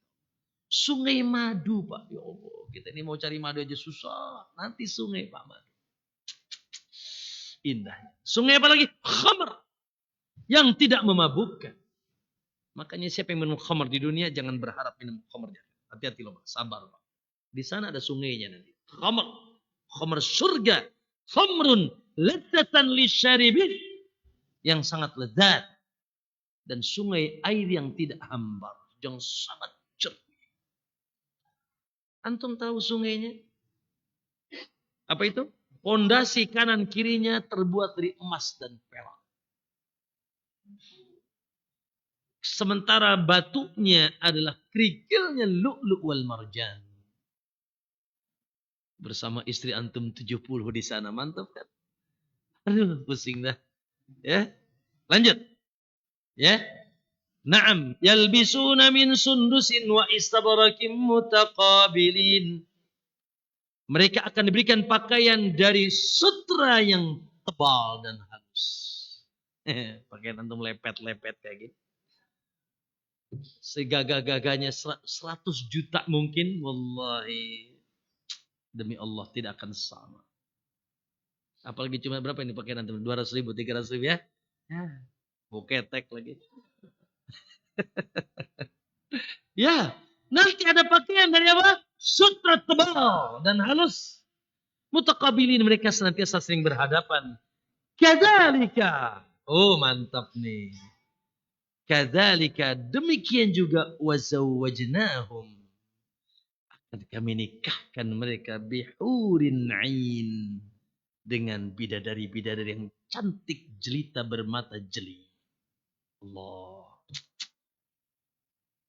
Sungai madu, Pak. Ya Allah. Kita ini mau cari madu aja susah. Nanti sungai, Pak, madu. Indahnya. Sungai apa lagi? Khamr. Yang tidak memabukkan. Makanya siapa yang minum khamr di dunia jangan berharap minum khamr. Hati-hati loh, Pak. Sabar, Pak. Di sana ada sungainya nanti. Khamr. Khamr surga. Khamrun lezatan lisyaribin. Yang sangat lezat. Dan sungai air yang tidak hambar. Yang sangat jernih. Antum tahu sungainya? Apa itu? Pondasi kanan kirinya terbuat dari emas dan perak. Sementara batunya adalah kerikilnya lu'lu' wal marjan. Bersama istri antum 70 di sana. Mantap kan? Aduh, pusing dah. Ya. Lanjut. Ya. Naam, yalbisuna min sundusin wa istabarakim mutaqabilin. Mereka akan diberikan pakaian dari sutra yang tebal dan halus. Pakaian antum lepet-lepet kayak gitu. Segagah-gagahnya 100 juta mungkin. Wallahi. Demi Allah tidak akan sama. Apalagi cuma berapa ini pakaian antum? 200 ribu, 300 ribu ya? Buketek lagi. Ya, nanti ada pakaian dari apa? Sutra tebal dan halus. Mutaqabilin, mereka senantiasa sering berhadapan. Kadzalika. Oh, mantap nih. Kadzalika, demikian juga wazawwajnahum. Akan kami nikahkan mereka bihurin ain. Dengan bidadari-bidadari yang cantik jelita bermata jeli. Allah.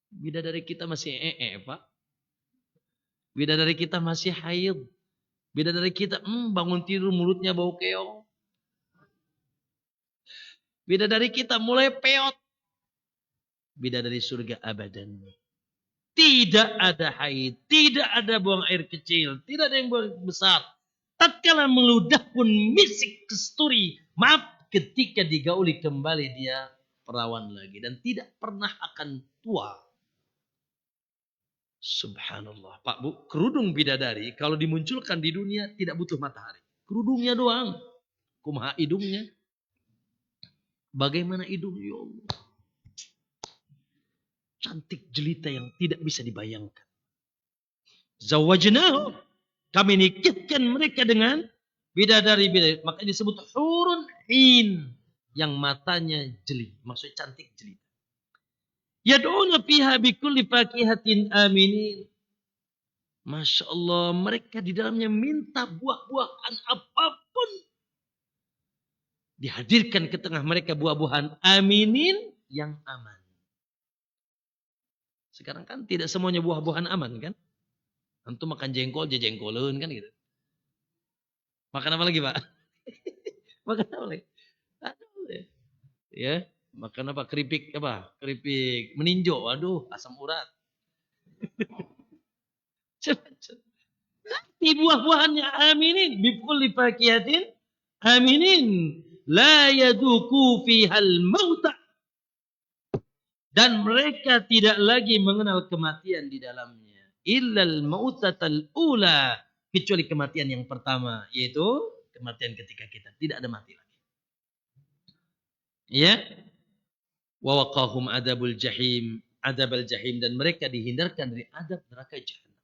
Bidadari kita masih Pak. Bidadari kita masih haid. Bidadari kita bangun tidur mulutnya bau keong. Bidadari kita mulai peot. Bidadari surga abadan. Tidak ada haid, tidak ada buang air kecil, tidak ada yang buang besar. Tatkala meludah pun misik kesturi. Maaf, ketika digauli kembali dia perawan lagi. Dan tidak pernah akan tua. Subhanallah. Pak Bu, kerudung bidadari kalau dimunculkan di dunia tidak butuh matahari. Kerudungnya doang. Kumaha hidungnya. Bagaimana hidung ya Allah. Cantik jelita yang tidak bisa dibayangkan. Zawajnahum. Kami nikahkan mereka dengan bidadari-bidadari. Makanya disebut hurun hin. Yang matanya jeli. Maksudnya cantik jeli. Yad'una fiha bikulli fakihatin aminin. Masya Allah. Mereka di dalamnya minta buah-buahan apapun. Dihadirkan ke tengah mereka buah-buahan aminin yang aman. Sekarang kan tidak semuanya buah-buahan aman kan? Antum makan jengkol, jengkoleun kan gitu. Makan apa lagi, Pak? Makan apa lagi? Ya, makan apa? Keripik apa? Keripik meninjo. Aduh, asam urat. Di buah-buahannya aminin. Bikulli fakihatin aminin. La yaduku fihal mauta. Dan mereka tidak lagi mengenal kematian di dalamnya. Illal mautatal ula. Kecuali kematian yang pertama. Yaitu kematian ketika kita tidak ada mati lagi. Ya. Wa waqahum adabul jahim. Adabal jahim. Dan mereka dihindarkan dari adab neraka jahannam.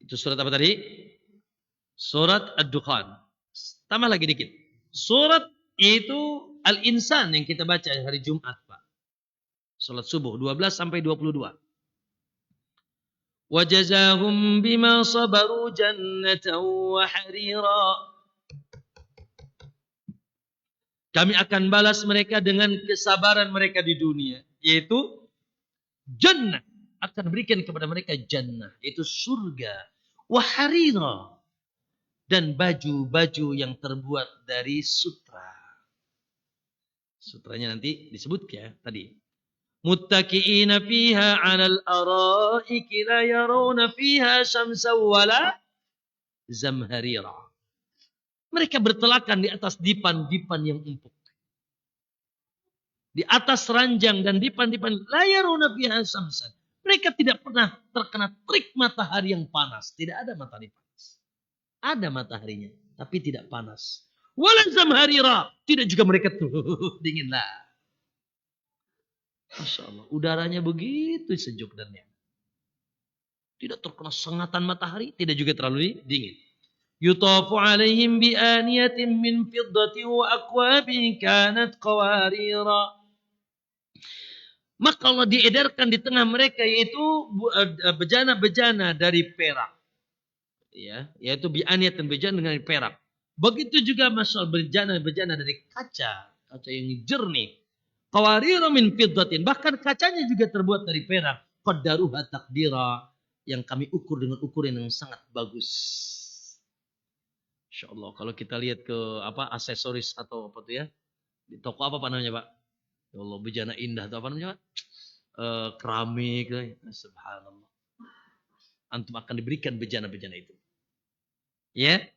Itu surat apa tadi? Surat Ad-Dukhan. Tambah lagi dikit. Surat itu Al-Insan yang kita baca hari Jumat, Pak. Salat subuh 12 sampai 22. Wajazahum bima sabaru jannatan wa harira. Kami akan balas mereka dengan kesabaran mereka di dunia, yaitu jannah, akan berikan kepada mereka jannah, yaitu surga, wa harira, dan baju-baju yang terbuat dari sutra. Sutranya nanti disebut ya tadi. Muttaqi'ina fiha 'alal araiki la yarawna fiha syamsan wala zamharira. Mereka bertelakan di atas dipan-dipan yang empuk. Di atas ranjang dan dipan-dipan la yarawna fiha syamsan. Mereka tidak pernah terkena terik matahari yang panas. Tidak ada matahari panas. Ada mataharinya, tapi tidak panas. Wala zamharira. Tidak juga mereka tuh dingin lah. Masya Allah, udaranya begitu sejuk dan nyaman. Tidak terkena sengatan matahari, tidak juga terlalu dingin. Yutafu alaihim bi aniyatin min fiddatin wa akwabin kanat qawarira. Maka Allah diedarkan di tengah mereka yaitu bejana-bejana dari perak. Ya, yaitu bi aniyatin bejana dengan perak. Begitu juga masal bejana-bejana dari kaca yang jernih. Qawarira min fiddatin, bahkan kacanya juga terbuat dari perak. Qaddaruha taqdira, yang kami ukur dengan ukuran yang sangat bagus. Insyaallah kalau kita lihat ke aksesoris atau apa tuh ya, di toko apa namanya Pak? Ya Allah, bejana indah atau apa namanya Pak? Keramik, subhanallah. Antum akan diberikan bejana-bejana itu. Ya.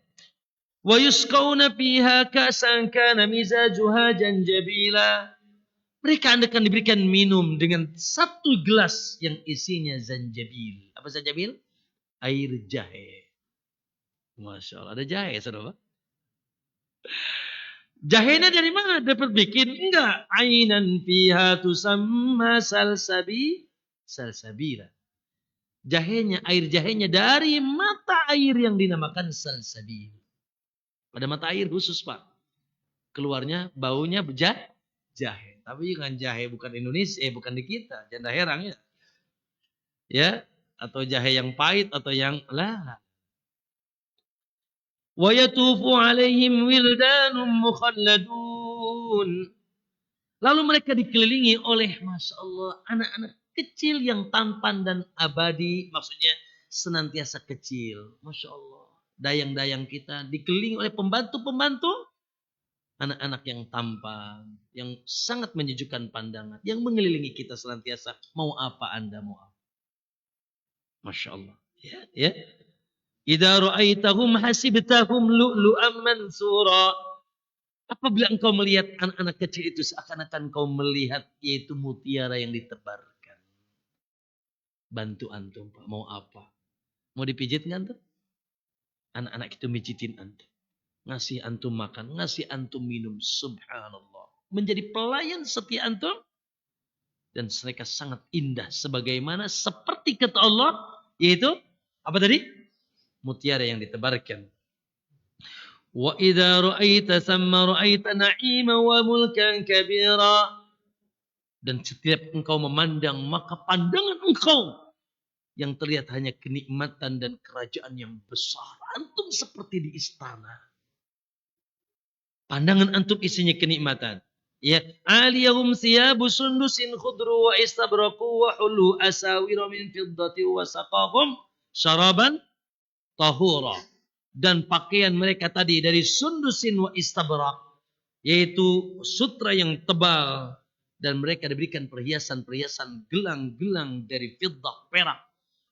Wa yusqauna fiha ka'san kana mizajuha janjabila. Mereka akan diberikan minum dengan satu gelas yang isinya zanjabil. Apa zanjabil? Air jahe. Masya Allah, ada jahe, saudara. Jahenya dari mana dapat bikin? Enggak. Ainan fiha tusamma salsabila. Air jahenya dari mata air yang dinamakan salsabil. Pada mata air khusus, Pak. Keluarnya baunya jahe. Tapi dengan jahe bukan Indonesia, bukan di kita. Jangan heran ya. Ya, atau jahe yang pahit atau yang lah. Wa yatufu alaihim wildanum mukhalladun. Lalu mereka dikelilingi oleh Masya Allah anak-anak kecil yang tampan dan abadi. Maksudnya senantiasa kecil. Masya Allah. Dayang-dayang kita dikelilingi oleh pembantu-pembantu. Anak-anak yang tampan. Yang sangat menyejukkan pandangan. Yang mengelilingi kita senantiasa. Mau apa Anda mau apa. Masya Allah. Ya. Idza ra'aitahum hasibtahum lu'lu'an mansura. Apabila engkau melihat anak-anak kecil itu seakan-akan kau melihat yaitu mutiara yang ditebarkan. Bantu antum, Pak. Mau apa? Mau dipijit enggak antum? Anak-anak itu mijitin antum. Ngasih antum makan, ngasih antum minum. Subhanallah. Menjadi pelayan setia antum. Dan mereka sangat indah. Sebagaimana seperti kata Allah. Yaitu, apa tadi? Mutiara yang ditebarkan. Wa idza ra'aita thamma ra'aita na'iman wa mulkan kabira. Dan setiap engkau memandang maka pandangan engkau yang terlihat hanya kenikmatan dan kerajaan yang besar. Antum seperti di istana. Pandangan antum isinya kenikmatan. Ya, aliyahum thiyabu sundusin khudru wa istabraqu wa hulu asawira min fiddati wa saqahum syaraban tahura. Dan pakaian mereka tadi dari sundusin wa istabrak. Yaitu sutra yang tebal. Dan mereka diberikan perhiasan-perhiasan gelang-gelang dari fiddah perak.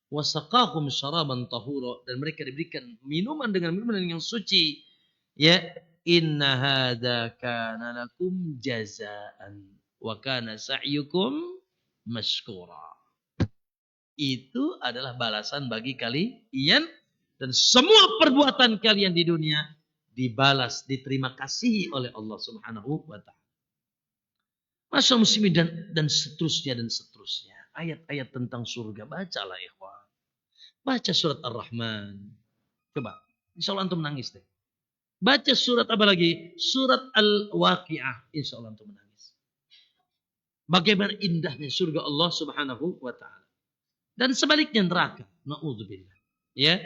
Wasaqahum syaraban tahura. Dan mereka diberikan minuman dengan minuman yang suci. Ya. Inna hadha kana lakum jazaan. Wa kana sa'yukum mashkura. Itu adalah balasan bagi kalian. Dan semua perbuatan kalian di dunia dibalas, diterima kasih oleh Allah Subhanahu wa taala. Masa muslimin dan seterusnya dan seterusnya. Ayat-ayat tentang surga bacalah ikhwan. Baca surat Ar-Rahman. Coba, insyaallah antum nangis deh. Baca surat apa lagi? Surat Al-Waqi'ah. Insya Allah untuk menangis. Bagaimana indahnya surga Allah Subhanahu wa ta'ala. Dan sebaliknya neraka. Na'udzubillah. Ya.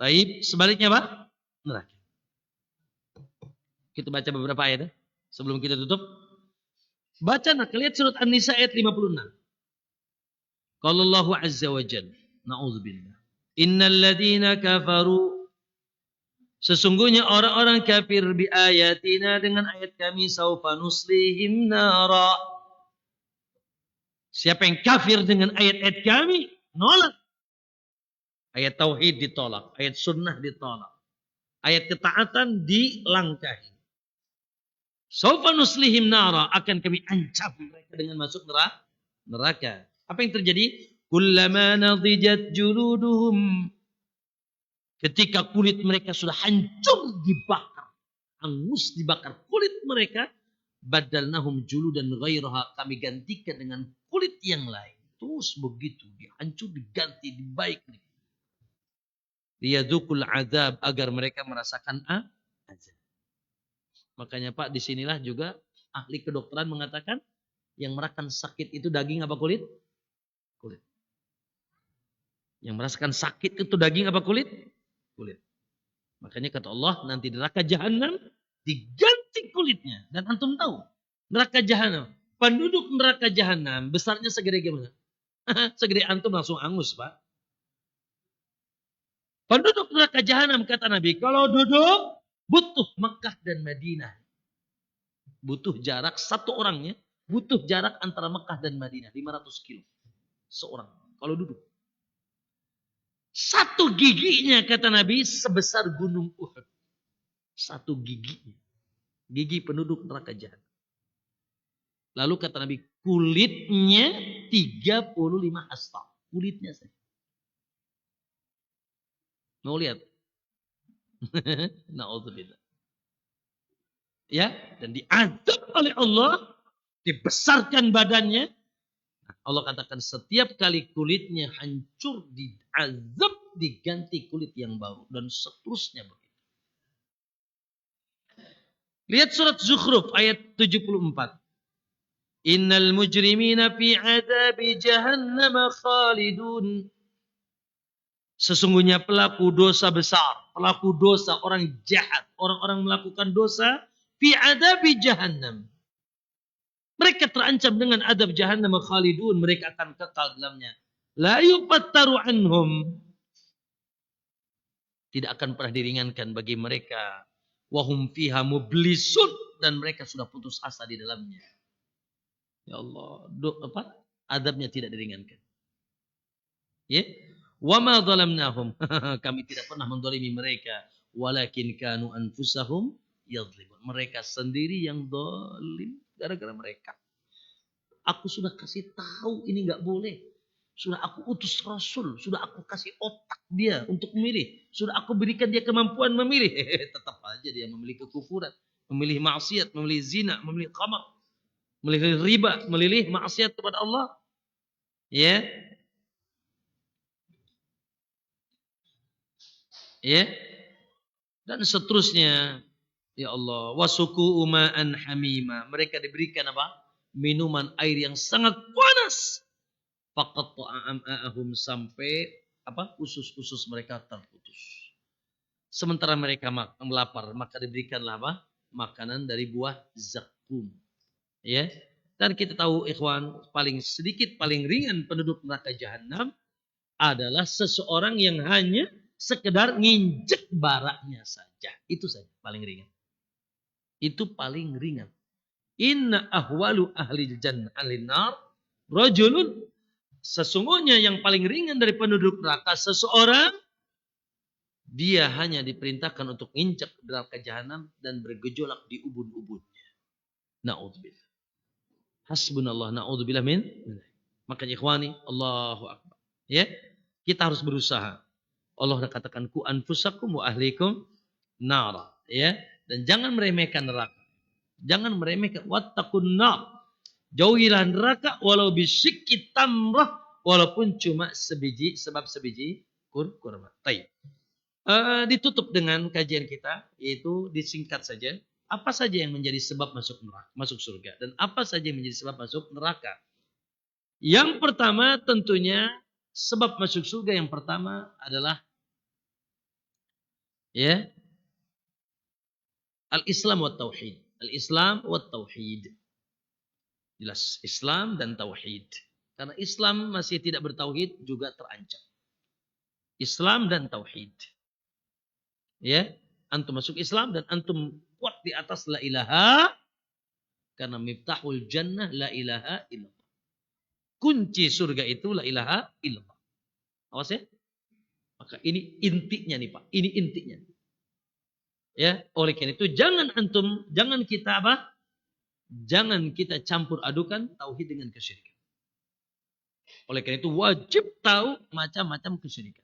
Baik, sebaliknya apa? Neraka. Kita baca beberapa ayat ya. Sebelum kita tutup. Baca nak lihat surat An-Nisa ayat 56. Qala Allahu azza wa jalla. Na'udzubillah. Innal ladzina kafaru, sesungguhnya orang-orang kafir bi ayatina, dengan ayat kami, saufa nuslihim nara. Siapa yang kafir dengan ayat-ayat kami, nolak. Ayat tauhid ditolak, ayat sunnah ditolak, ayat ketaatan dilangkahi. Saufa nuslihim nara, akan kami ancam mereka dengan masuk neraka. Apa yang terjadi? Kullama nadijat juluduhum, ketika kulit mereka sudah hancur dibakar, hangus dibakar kulit mereka, badalnahum juludan ghairaha, kami gantikan dengan kulit yang lain. Terus begitu, dihancur, diganti, dibaik. Liyadzuqul azab, agar mereka merasakan azab. Makanya Pak, disinilah juga ahli kedokteran mengatakan yang merasakan sakit itu daging apa kulit? Kulit. Yang merasakan sakit itu daging apa kulit? Kulit. Makanya kata Allah, nanti neraka jahanam diganti kulitnya. Dan antum tahu, neraka jahanam, penduduk neraka jahanam besarnya segede gimana? Segede antum langsung angus, Pak. Penduduk neraka jahanam, kata Nabi, kalau duduk butuh Mekah dan Madinah. Butuh jarak satu orangnya, butuh jarak antara Mekah dan Madinah 500 kilo seorang kalau duduk. Satu giginya, kata Nabi, sebesar gunung Uhud. Satu giginya. Gigi penduduk neraka jahanam. Lalu kata Nabi, kulitnya 35 hasta. Kulitnya saja. Mau lihat? Na'udzubillah. Ya, dan diadab oleh Allah, dibesarkan badannya. Allah katakan setiap kali kulitnya hancur, diazab, diganti kulit yang baru. Dan seterusnya begitu. Lihat surat Zukhruf ayat 74. Innal mujrimina fi adabi jahannam khalidun. Sesungguhnya pelaku dosa besar, pelaku dosa, orang jahat, orang-orang melakukan dosa, fi adabi jahannam. Mereka terancam dengan adab jahannam khalidun, mereka akan kekal dalamnya. La yufattaru anhum, tidak akan pernah diringankan bagi mereka. Wahum fiha mublisun, dan mereka sudah putus asa di dalamnya. Ya Allah, adabnya tidak diringankan. Ya, wa ma zalamnahum, kami tidak pernah menzalimi mereka, walakin kanu anfusahum yadhlimun, mereka sendiri yang zalim. Gara-gara mereka. Aku sudah kasih tahu ini nggak boleh. Sudah aku utus Rasul. Sudah aku kasih otak dia untuk memilih. Sudah aku berikan dia kemampuan memilih. Tetap aja dia memilih kekufuran. Memilih maksiat. Memilih zina. Memilih khamar. Memilih riba. Memilih maksiat kepada Allah. Ya. Ya. Dan seterusnya. Ya Allah, wasuku uma'an hamima. Mereka diberikan apa? Minuman air yang sangat panas. Faqatta'a am'a'ahum, sampai apa? Usus-usus mereka terputus. Sementara mereka melapar, maka diberikanlah apa? Makanan dari buah zakum. Ya. Dan kita tahu ikhwan, paling sedikit, paling ringan penduduk neraka jahanam adalah seseorang yang hanya sekedar nginjek baraknya saja. Itu saja paling ringan. Itu paling ringan. Inna ahwalu ahli jannah alinar rajulun, sesungguhnya yang paling ringan dari penduduk neraka seseorang, dia hanya diperintahkan untuk injak neraka jahanam dan bergejolak di ubun-ubunnya. Na'udzubillah. Hasbunallah, na'udzubillah min. Makanya ikhwani, Allahu akbar. Ya, kita harus berusaha. Allah sudah katakan ku anfusakum wa ahlikum nara. Ya. Dan jangan meremehkan neraka. Jangan meremehkan. Wattaqun nar. Jauhilah neraka walau bisyikki tamrah. Walaupun cuma sebiji kurma. Taib. Ditutup dengan kajian kita, yaitu disingkat saja. Apa saja yang menjadi sebab masuk neraka, masuk surga, dan apa saja yang menjadi sebab masuk neraka. Yang pertama tentunya sebab masuk surga yang pertama adalah ya al-Islam wa tauhid. Al-Islam wa tauhid. Jelas Islam dan tauhid. Karena Islam masih tidak bertauhid juga terancam. Islam dan tauhid. Ya, antum masuk Islam dan antum kuat di atas la ilaha, karena miftahul jannah la ilaha illallah. Kunci surga itu la ilaha illallah. Awas ya. Maka ini intinya nih Pak. Ini intinya. Ya, oleh karena itu jangan kita apa? Jangan kita campur adukan tauhid dengan kesyirikan. Oleh karena itu wajib tahu macam-macam kesyirikan.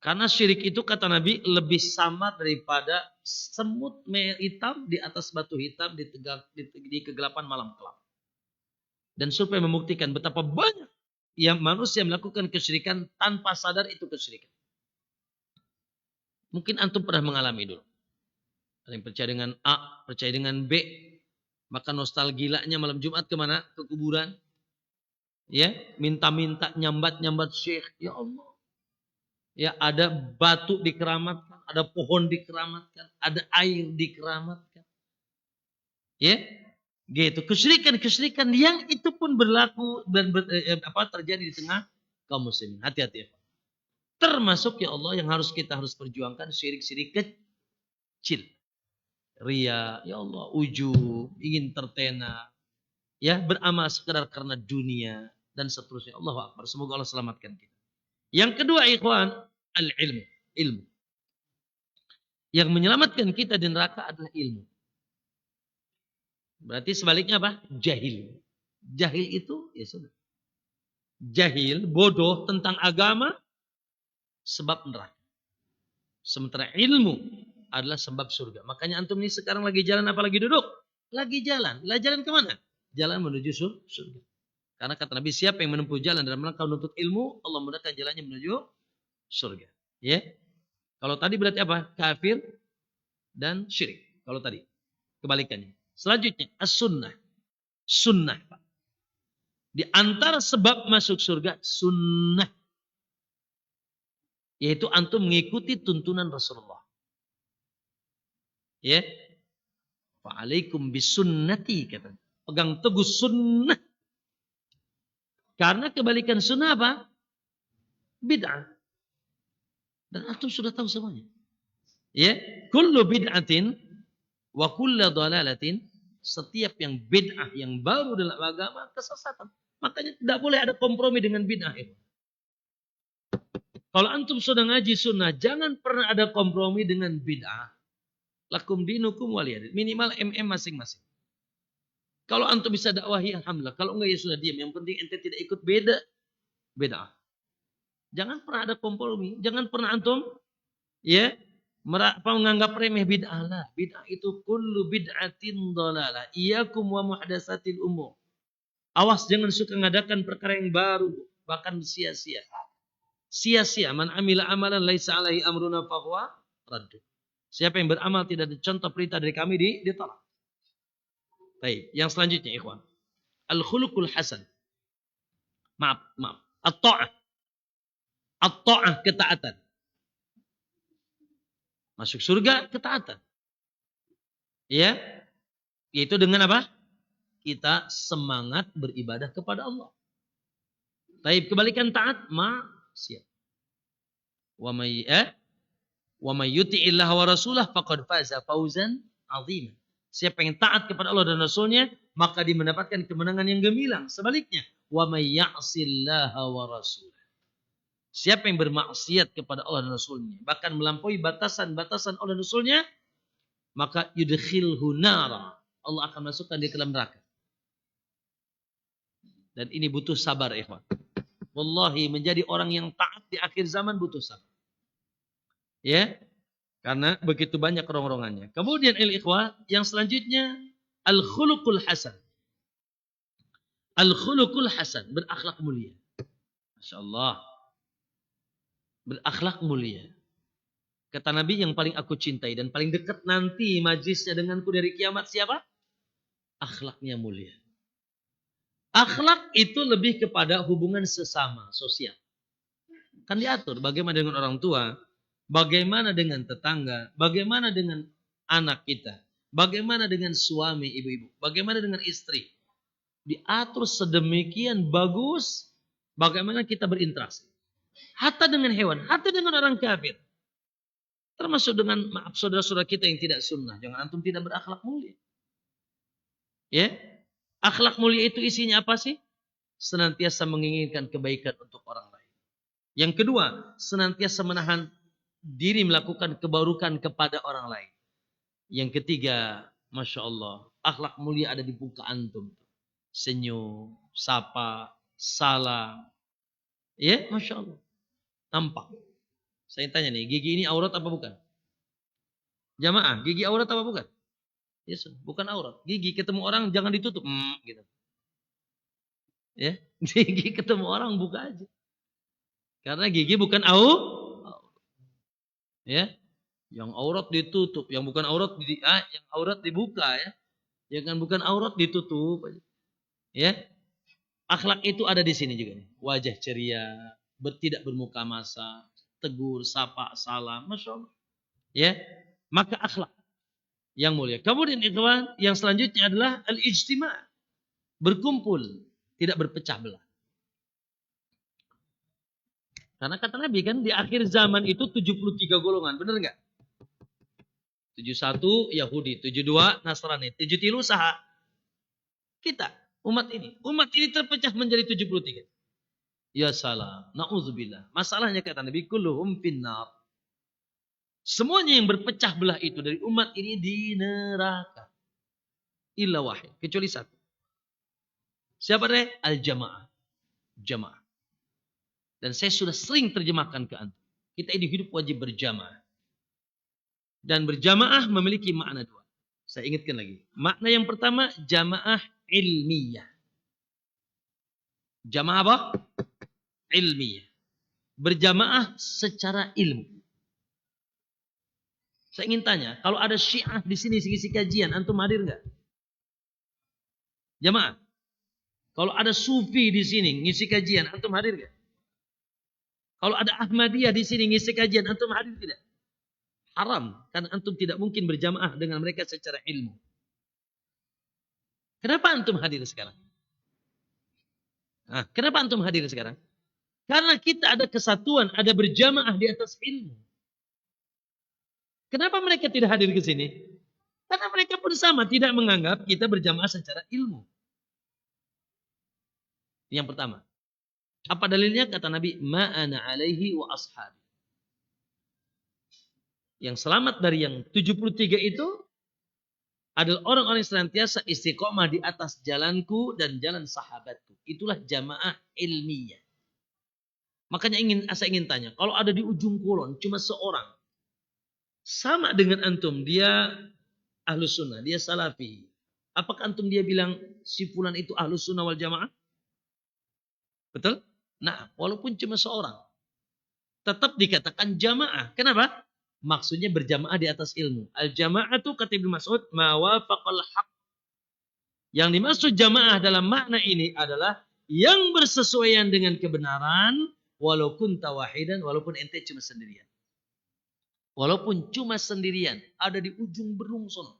Karena syirik itu kata Nabi lebih samar daripada semut hitam di atas batu hitam di kegelapan malam kelam. Dan supaya membuktikan betapa banyak yang manusia melakukan kesyirikan tanpa sadar itu kesyirikan. Mungkin antum pernah mengalami dulu. Ada yang percaya dengan A, percaya dengan B. Maka nostalgianya malam Jumat kemana? Ke kuburan. Ya, minta-minta, nyambat-nyambat syekh. Ya Allah. Ya, ada batu dikeramatkan, ada pohon dikeramatkan, ada air dikeramatkan. Ya, gitu. Kesyirikan yang itu pun berlaku dan terjadi di tengah kaum muslimin. Hati-hati ya. Termasuk ya Allah yang kita harus perjuangkan syirik-syirik kecil. Ria, ya Allah, ujub, ingin tertena, ya beramal sekedar karena dunia dan seterusnya. Allahu Akbar. Semoga Allah selamatkan kita. Yang kedua ikhwan, al-ilmu. Ilmu. Yang menyelamatkan kita di neraka adalah ilmu. Berarti sebaliknya apa? Jahil. Jahil itu ya sudah. Jahil, bodoh tentang agama sebab neraka. Sementara ilmu adalah sebab surga. Makanya antum ini sekarang lagi jalan apa lagi duduk? Lagi jalan. Lah jalan kemana? Jalan menuju surga. Karena kata Nabi, siapa yang menempuh jalan dalam rangka menuntut ilmu, Allah mudahkan jalannya menuju surga. Ya. Kalau tadi berarti apa? Kafir dan syirik. Kalau tadi. Kebalikannya. Selanjutnya, as-sunnah. Sunnah, Pak. Di antara sebab masuk surga, sunnah. Yaitu antum mengikuti tuntunan Rasulullah. Ya. Fa'alaikum bisunnati, kata. Pegang teguh sunnah. Karena kebalikan sunnah apa? Bid'ah. Dan antum sudah tahu semuanya. Ya, kullu bid'atin wa kullu dhalalatin, setiap yang bid'ah yang baru dalam agama kesesatan. Makanya tidak boleh ada kompromi dengan bid'ah itu. Kalau antum sudah ngaji sunnah, jangan pernah ada kompromi dengan bid'ah. Lakum dinukum waliyadin. Minimal masing-masing. Kalau antum bisa dakwahi, alhamdulillah. Kalau enggak ya sudah diam. Yang penting ente tidak ikut beda. Jangan pernah ada kompromi. Jangan pernah antum ya menganggap remeh bid'ah lah. Bid'ah itu kullu bid'atin dhalalah. Iyyakum wa muhdatsatil umur. Awas jangan suka mengadakan perkara yang baru, bahkan sia-sia. Sia-sia. Man amila amalan laisa alaihi amruna fahuwa radd. Siapa yang beramal tidak ada contoh perintah dari kami ditolak. Baik, yang selanjutnya ikhwan. Al-khuluqul hasan. Maaf. At-ta'ah. At-ta'ah, ketaatan. Masuk surga, ketaatan. Ya. Yaitu dengan apa? Kita semangat beribadah kepada Allah. Baik, kebalikan taat, maksiat. Wa may yuti'illah wa rasulah faqad faza fawzan 'azima. Siapa yang taat kepada Allah dan Rasulnya, maka dia mendapatkan kemenangan yang gemilang. Sebaliknya, wa may ya'sillaha wa rasulah. Siapa yang bermaksiat kepada Allah dan Rasulnya, bahkan melampaui batasan-batasan Allah dan Rasulnya, maka yudkhilhu nara. Allah akan masukkan dia ke dalam neraka. Dan ini butuh sabar, ikhwan. Wallahi, menjadi orang yang taat di akhir zaman butuh sabar. Ya, karena begitu banyak rongrongannya. Kemudian ikhwah, yang selanjutnya al-khuluqul hasan. Al-khuluqul hasan, berakhlak mulia. Masya Allah. Berakhlak mulia. Kata Nabi, yang paling aku cintai dan paling dekat nanti majlisnya denganku dari kiamat siapa? Akhlaknya mulia. Akhlak itu lebih kepada hubungan sesama, sosial. Kan diatur bagaimana dengan orang tua, bagaimana dengan tetangga, bagaimana dengan anak kita, bagaimana dengan suami, ibu-ibu, bagaimana dengan istri. Diatur sedemikian bagus bagaimana kita berinteraksi. Hatta dengan hewan, hatta dengan orang kafir. Termasuk dengan, maaf, saudara-saudara kita yang tidak sunnah. Jangan antum tidak berakhlak mulia. Ya, akhlak mulia itu isinya apa sih? Senantiasa menginginkan kebaikan untuk orang lain. Yang kedua, senantiasa menahan diri melakukan keburukan kepada orang lain. Yang ketiga, Masya Allah, akhlak mulia ada di muka antum. Senyum, sapa, salam. Ya, Masya Allah. Nampak. Saya tanya nih, gigi ini aurat apa bukan? Jamaah, gigi aurat apa bukan? Yes, bukan aurat. Gigi ketemu orang jangan ditutup. Gitu. Ya, gigi ketemu orang buka aja. Karena gigi bukan ya. Yang aurat ditutup, yang bukan aurat yang aurat dibuka ya. Yang bukan aurat ditutup aja. Ya. Akhlak itu ada di sini juga nih. Wajah ceria, tidak bermuka masa, tegur, sapa, salam, Masya Allah. Ya, maka akhlak yang mulia. Kemudian ikhwan, yang selanjutnya adalah al-ijtima'. Berkumpul, tidak berpecah belah. Karena kata Nabi kan di akhir zaman itu 73 golongan, benar enggak? 71 Yahudi, 72 Nasrani, 73 saha. Kita, umat ini terpecah menjadi 73. Ya salam, na'udzubillah. Masalahnya kata Nabi, kulluhum finnar. Semuanya yang berpecah belah itu dari umat ini di neraka. Illa wahid, kecuali satu. Siapa dia? Al-jamaah. Jamaah. Dan saya sudah sering terjemahkan ke antum. Kita ini hidup wajib berjamaah. Dan berjamaah memiliki makna dua. Saya ingatkan lagi. Makna yang pertama, jamaah ilmiah. Jamaah apa? Ilmiah. Berjamaah secara ilmu. Saya ingin tanya, kalau ada Syiah di sini ngisi kajian, antum hadir enggak? Jamaah. Kalau ada Sufi di sini ngisi kajian, antum hadir enggak? Kalau ada Ahmadiyah di sini ngisi kajian, antum hadir tidak? Haram, karena antum tidak mungkin berjamaah dengan mereka secara ilmu. Kenapa antum hadir sekarang? Nah, kenapa antum hadir sekarang? Karena kita ada kesatuan, ada berjamaah di atas ilmu. Kenapa mereka tidak hadir ke sini? Karena mereka pun sama, tidak menganggap kita berjamaah secara ilmu. Yang pertama. Apa dalilnya? Kata Nabi, ma'ana alaihi wa ashabi. Yang selamat dari yang 73 itu adalah orang-orang yang senantiasa istiqomah di atas jalanku dan jalan sahabatku. Itulah jamaah ilmiah. Makanya saya ingin tanya, kalau ada di ujung kulon cuma seorang, sama dengan antum, dia ahlus sunnah, dia salafi. Apakah antum dia bilang si fulan itu ahlus sunnah wal jamaah? Betul? Nah, walaupun cuma seorang, tetap dikatakan jamaah. Kenapa? Maksudnya berjamaah di atas ilmu. Al-jamaah itu kata Ibnu Mas'ud, ma wafaqal haq. Yang dimaksud jamaah dalam makna ini adalah yang bersesuaian dengan kebenaran, walaupun tawahidan, walaupun ente cuma sendirian. Walaupun cuma sendirian, ada di ujung berung sana.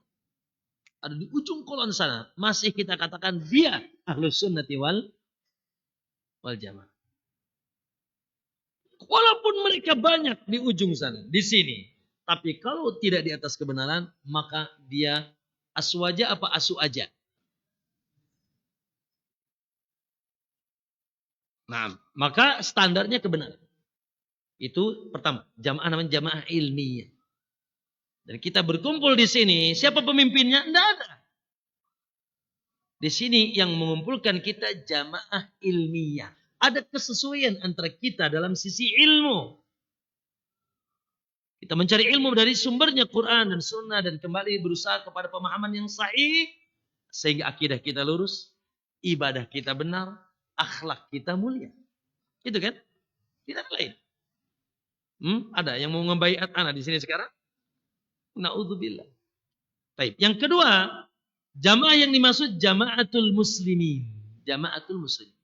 Ada di ujung kolon sana. Masih kita katakan dia ahlus sunnati wal jamaah. Walaupun mereka banyak di ujung sana, di sini. Tapi kalau tidak di atas kebenaran, maka dia aswaja apa asu aja. Nah, maka standarnya kebenaran. Itu pertama, jamaah namanya jamaah ilmiah. Dan kita berkumpul di sini, siapa pemimpinnya? Tidak ada. Di sini yang mengumpulkan kita jamaah ilmiah. Ada kesesuaian antara kita dalam sisi ilmu. Kita mencari ilmu dari sumbernya Quran dan Sunnah dan kembali berusaha kepada pemahaman yang sahih sehingga akidah kita lurus, ibadah kita benar, akhlak kita mulia. Itu kan? Tidak lain. Ada yang mau ngebaiat anak di sini sekarang? Naudzubillah. Baik. Yang kedua, jamaah yang dimaksud jamaatul muslimin. Jamaatul muslimin.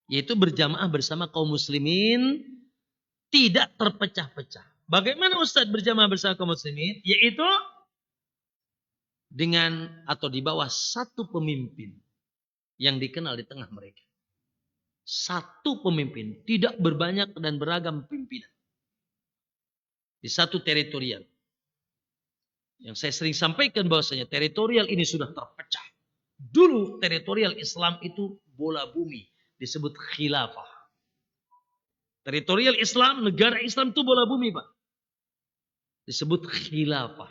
Yaitu berjamaah bersama kaum muslimin, tidak terpecah-pecah. Bagaimana Ustaz berjamaah bersama kaum muslimin? Yaitu dengan atau di bawah satu pemimpin yang dikenal di tengah mereka. Satu pemimpin, tidak berbanyak dan beragam pimpinan. Di satu teritorial. Yang saya sering sampaikan bahwasanya teritorial ini sudah terpecah. Dulu teritorial Islam itu bola bumi, disebut khilafah. Teritorial Islam, negara Islam itu bola bumi, Pak. Disebut khilafah.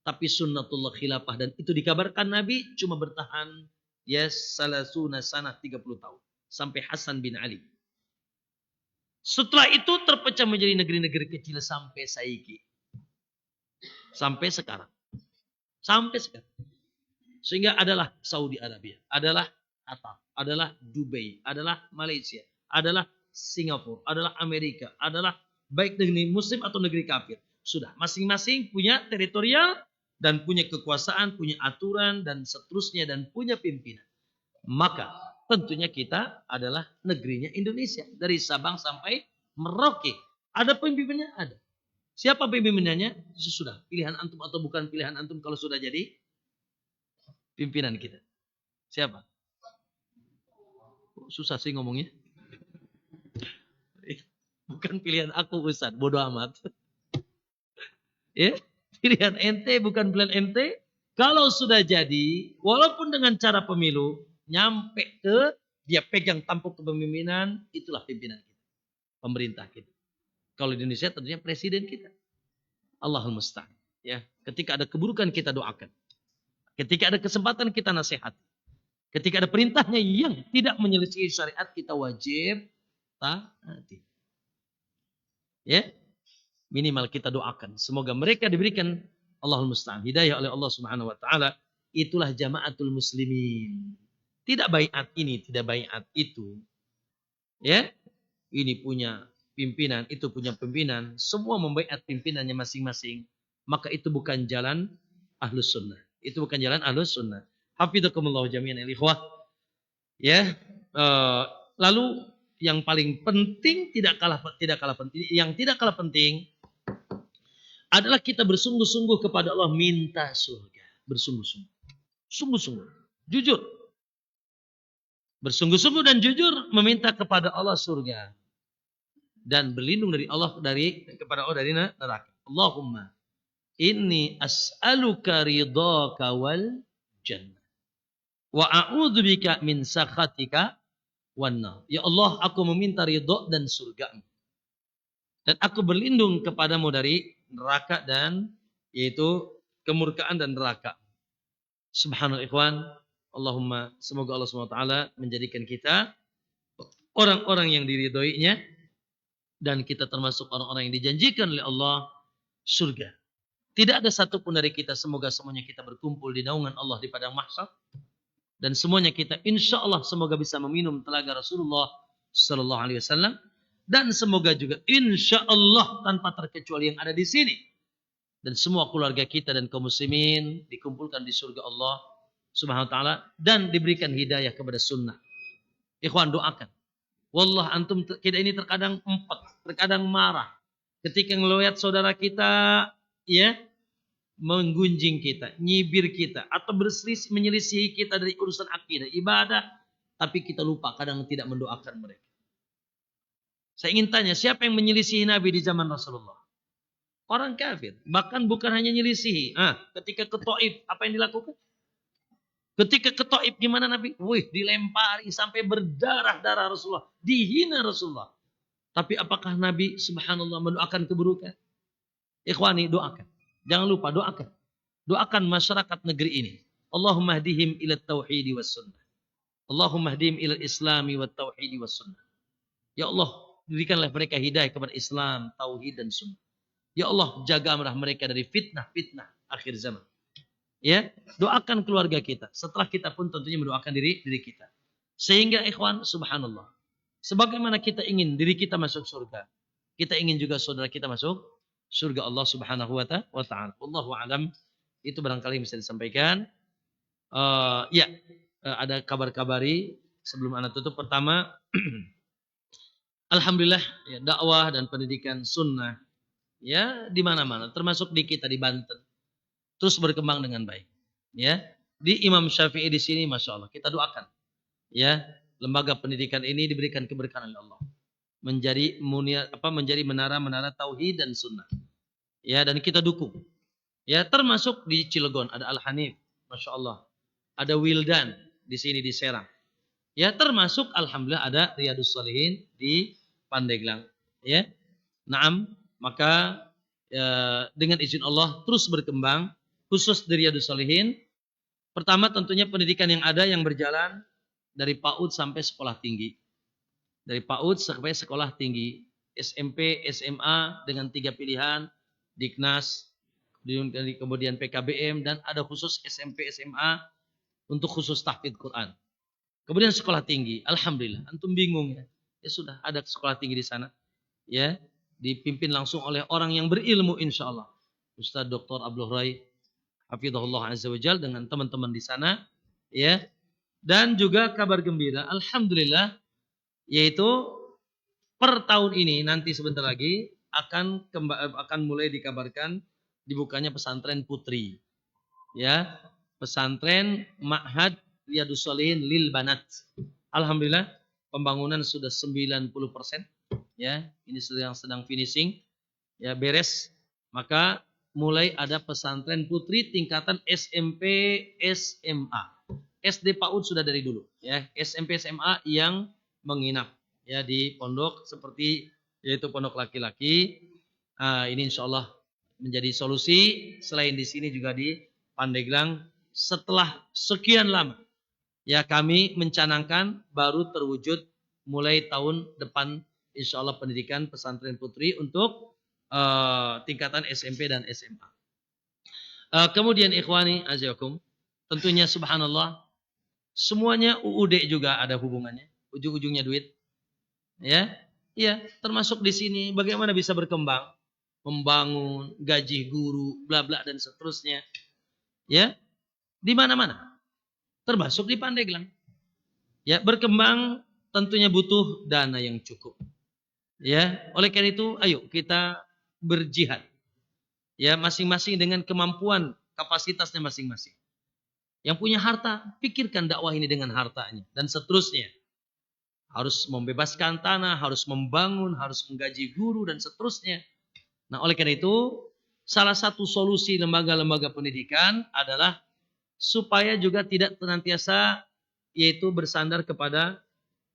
Tapi sunnatullah khilafah, dan itu dikabarkan Nabi cuma bertahan salasuna sanah 30 tahun. Sampai Hasan bin Ali. Setelah itu terpecah menjadi negeri-negeri kecil sampai saiki. Sampai sekarang. Sampai sekarang. Sehingga adalah Saudi Arabia, adalah Qatar, adalah Dubai, adalah Malaysia, adalah Singapura, adalah Amerika, adalah baik negeri muslim atau negeri kafir. Sudah, masing-masing punya teritorial dan punya kekuasaan, punya aturan dan seterusnya, dan punya pimpinan. Maka tentunya kita adalah negerinya Indonesia. Dari Sabang sampai Merauke. Ada pimpinannya? Ada. Siapa pimpinannya? Sudah. Pilihan antum atau bukan pilihan antum kalau sudah jadi pimpinan kita. Siapa? Susah sih ngomongnya. Bukan pilihan aku, Ustaz. Bodoh amat. Ya, pilihan ente bukan pilihan ente. Kalau sudah jadi, walaupun dengan cara pemilu, nyampe ke dia pegang tampuk kepemimpinan, itulah pimpinan kita. Pemerintah kita. Kalau di Indonesia tentunya presiden kita. Allahul musta'an. Ya, ketika ada keburukan kita doakan. Ketika ada kesempatan kita nasihat. Ketika ada perintahnya yang tidak menyelisih syariat, kita wajib taati. Ya, minimal kita doakan. Semoga mereka diberikan Allahul musta'an hidayah oleh Allah Subhanahu wa taala. Itulah jamaatul muslimin. Tidak baiat ini, tidak baiat itu. Ya, ini punya pimpinan, itu punya pimpinan. Semua membaiat pimpinannya masing-masing. Maka itu bukan jalan ahlus sunnah. Itu bukan jalan ahlus sunnah. Hafidhakumullah jami'an al-ikhwah. Ya, lalu yang paling penting tidak kalah penting, yang tidak kalah penting adalah kita bersungguh-sungguh kepada Allah minta surga. Bersungguh-sungguh. Sungguh-sungguh. Jujur. Bersungguh-sungguh dan jujur meminta kepada Allah surga. Dan berlindung dari Allah kepada Allah dari neraka. Allahumma inni as'aluka ridhaka wal jannah. Wa a'udzubika min sakhatika wan nar. Ya Allah, aku meminta ridho dan surga-Mu. Dan aku berlindung kepadamu dari neraka dan yaitu kemurkaan dan neraka. Subhanallah ikhwan. Allahumma, semoga Allah SWT menjadikan kita orang-orang yang diridhoinya, dan kita termasuk orang-orang yang dijanjikan oleh Allah surga. Tidak ada satupun dari kita, semoga semuanya kita berkumpul di naungan Allah di padang mahsyar, dan semuanya kita insya Allah semoga bisa meminum telaga Rasulullah Sallallahu Alaihi Wasallam, dan semoga juga insya Allah tanpa terkecuali yang ada di sini dan semua keluarga kita dan kaum muslimin dikumpulkan di surga Allah Subhanahu wa taala dan diberikan hidayah kepada sunnah. Ikhwan, doakan. Wallah antum kita ini terkadang terkadang marah ketika ngelihat saudara kita ya menggunjing kita, nyibir kita atau menyelisihi kita dari urusan akidah, ibadah, tapi kita lupa kadang tidak mendoakan mereka. Saya ingin tanya, siapa yang menyelisihi Nabi di zaman Rasulullah? Orang kafir. Bahkan bukan hanya nyelisihi. Ketika ke Taif, apa yang dilakukan? Ketika ke Taif gimana Nabi? Dilempari sampai berdarah-darah Rasulullah. Dihina Rasulullah. Tapi apakah Nabi subhanallah mendoakan keburukan? Ikhwani, doakan. Jangan lupa doakan. Doakan masyarakat negeri ini. Allahumma hdihim ila tauhidi was sunnah. Allahumma hdihim ila islami wa tauhidi was sunnah. Ya Allah, berikanlah mereka hidayah kepada Islam, tauhid dan sunnah. Ya Allah, jagalah mereka dari fitnah-fitnah akhir zaman. Ya, doakan keluarga kita. Setelah kita pun tentunya mendoakan diri kita. Sehingga ikhwan, subhanallah. Sebagaimana kita ingin diri kita masuk surga, Kita ingin juga saudara kita masuk surga Allah Subhanahu wa taala. Wallahu alam. Itu barangkali yang bisa disampaikan. Ada kabar-kabari sebelum Anda tutup. Pertama, alhamdulillah ya, dakwah dan pendidikan sunnah ya di mana-mana, termasuk di kita di Banten, terus berkembang dengan baik. Ya, di Imam Syafi'i di sini, masya Allah, kita doakan ya lembaga pendidikan ini diberikan keberkahan oleh Allah, menjadi menara-menara tauhid dan sunnah. Ya, dan kita dukung. Ya, termasuk di Cilegon ada Al Hanif, masya Allah, ada Wildan di sini di Serang. Ya, termasuk alhamdulillah ada Riyadus Shalihin di Pandeglang. Ya, naam, maka dengan izin Allah terus berkembang, khusus di Riyadus Shalihin. Pertama tentunya pendidikan yang ada yang berjalan dari PAUD sampai sekolah tinggi. Dari PAUD sampai sekolah tinggi, SMP, SMA dengan 3 pilihan, Diknas, kemudian PKBM, dan ada khusus SMP, SMA untuk khusus tahfidz Quran. Kemudian sekolah tinggi, alhamdulillah. Antum bingung ya? Ya sudah ada sekolah tinggi di sana. Ya, dipimpin langsung oleh orang yang berilmu insyaallah. Ustaz Dr. Abdul Rai hafizahullah azza wajal dengan teman-teman di sana, ya. Dan juga kabar gembira, alhamdulillah, yaitu per tahun ini nanti sebentar lagi akan mulai dikabarkan dibukanya pesantren putri. Ya, pesantren Ma'had Riyadus Shalihin lil Banat. Alhamdulillah pembangunan sudah 90%. Ya, ini sedang finishing. Ya, beres. Maka mulai ada pesantren putri tingkatan SMP SMA. SD PAUD sudah dari dulu, ya. SMP SMA yang menginap ya di pondok seperti yaitu pondok laki-laki. Ini insyaallah menjadi solusi selain di sini juga di Pandeglang setelah sekian lama. Ya, kami mencanangkan baru terwujud mulai tahun depan insyaallah pendidikan pesantren putri untuk tingkatan SMP dan SMA. Kemudian ikhwani azakum, tentunya subhanallah semuanya UUD juga ada hubungannya, ujung-ujungnya duit. Ya, iya, termasuk di sini bagaimana bisa berkembang, membangun gaji guru, bla bla dan seterusnya. Ya, di mana-mana, termasuk di Pandeglang. Ya, berkembang tentunya butuh dana yang cukup. Ya, oleh karena itu, ayo kita berjihad. Ya, masing-masing dengan kemampuan, kapasitasnya masing-masing. Yang punya harta, pikirkan dakwah ini dengan hartanya dan seterusnya. Harus membebaskan tanah, harus membangun, harus menggaji guru dan seterusnya. Nah, oleh karena itu, salah satu solusi lembaga-lembaga pendidikan adalah supaya juga tidak senantiasa yaitu bersandar kepada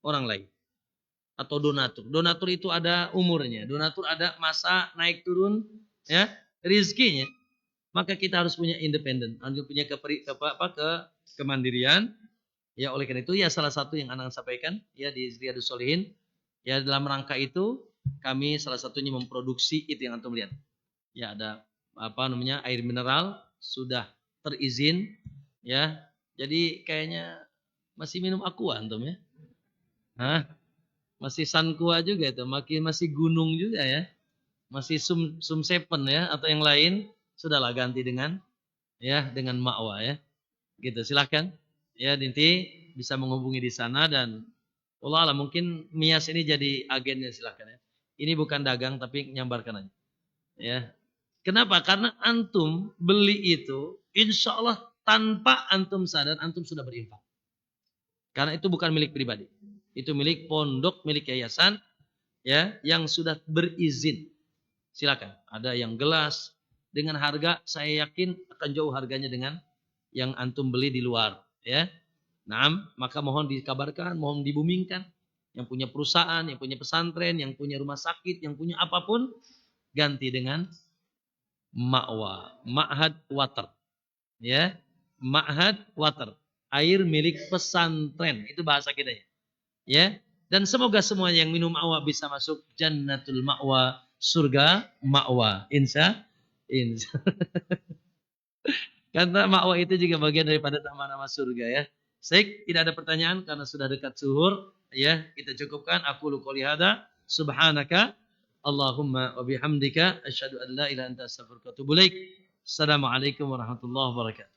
orang lain atau donatur. Donatur itu ada umurnya, donatur ada masa naik turun ya rizkinya. Maka kita harus punya independen, harus punya kemandirian. Ya, oleh karena itu ya salah satu yang anak sampaikan ya di Riyadus Shalihin ya dalam rangka itu kami salah satunya memproduksi itu yang antum lihat. Ya ada air mineral sudah terizin ya. Jadi kayaknya masih minum aqua antum ya. Hah? Masih Sankua juga itu, masih gunung juga ya. Masih Sum Seven ya atau yang lain, sudahlah ganti dengan Ma'wa ya. Gitu, silakan. Ya, nanti bisa menghubungi di sana dan Allah alam mungkin Mias ini jadi agennya, silakan ya. Ini bukan dagang tapi nyambarkan aja. Ya. Kenapa? Karena antum beli itu insya Allah tanpa antum sadar antum sudah berinfak. Karena itu bukan milik pribadi. Itu milik pondok, milik yayasan ya yang sudah berizin. Silakan. Ada yang gelas dengan harga saya yakin akan jauh harganya dengan yang antum beli di luar ya. Nah, maka mohon dikabarkan, mohon dibumingkan yang punya perusahaan, yang punya pesantren, yang punya rumah sakit, yang punya apapun ganti dengan Ma'wa, Ma'had Water. Ya. Ma'had Water, air milik pesantren, itu bahasa kita ya. Ya. Dan semoga semua yang minum Ma'wa bisa masuk Jannatul Ma'wa, surga Ma'wa. Insya. Karena Ma'wa itu juga bagian daripada nama-nama surga ya. Baik, tidak ada pertanyaan karena sudah dekat zuhur ya. Kita cukupkan. Aku qouli hadza subhanaka Allahumma wa bihamdika asyhadu an la ilaha illa anta astaghfiruka wa atubu ilaik. Assalamualaikum warahmatullahi wabarakatuh.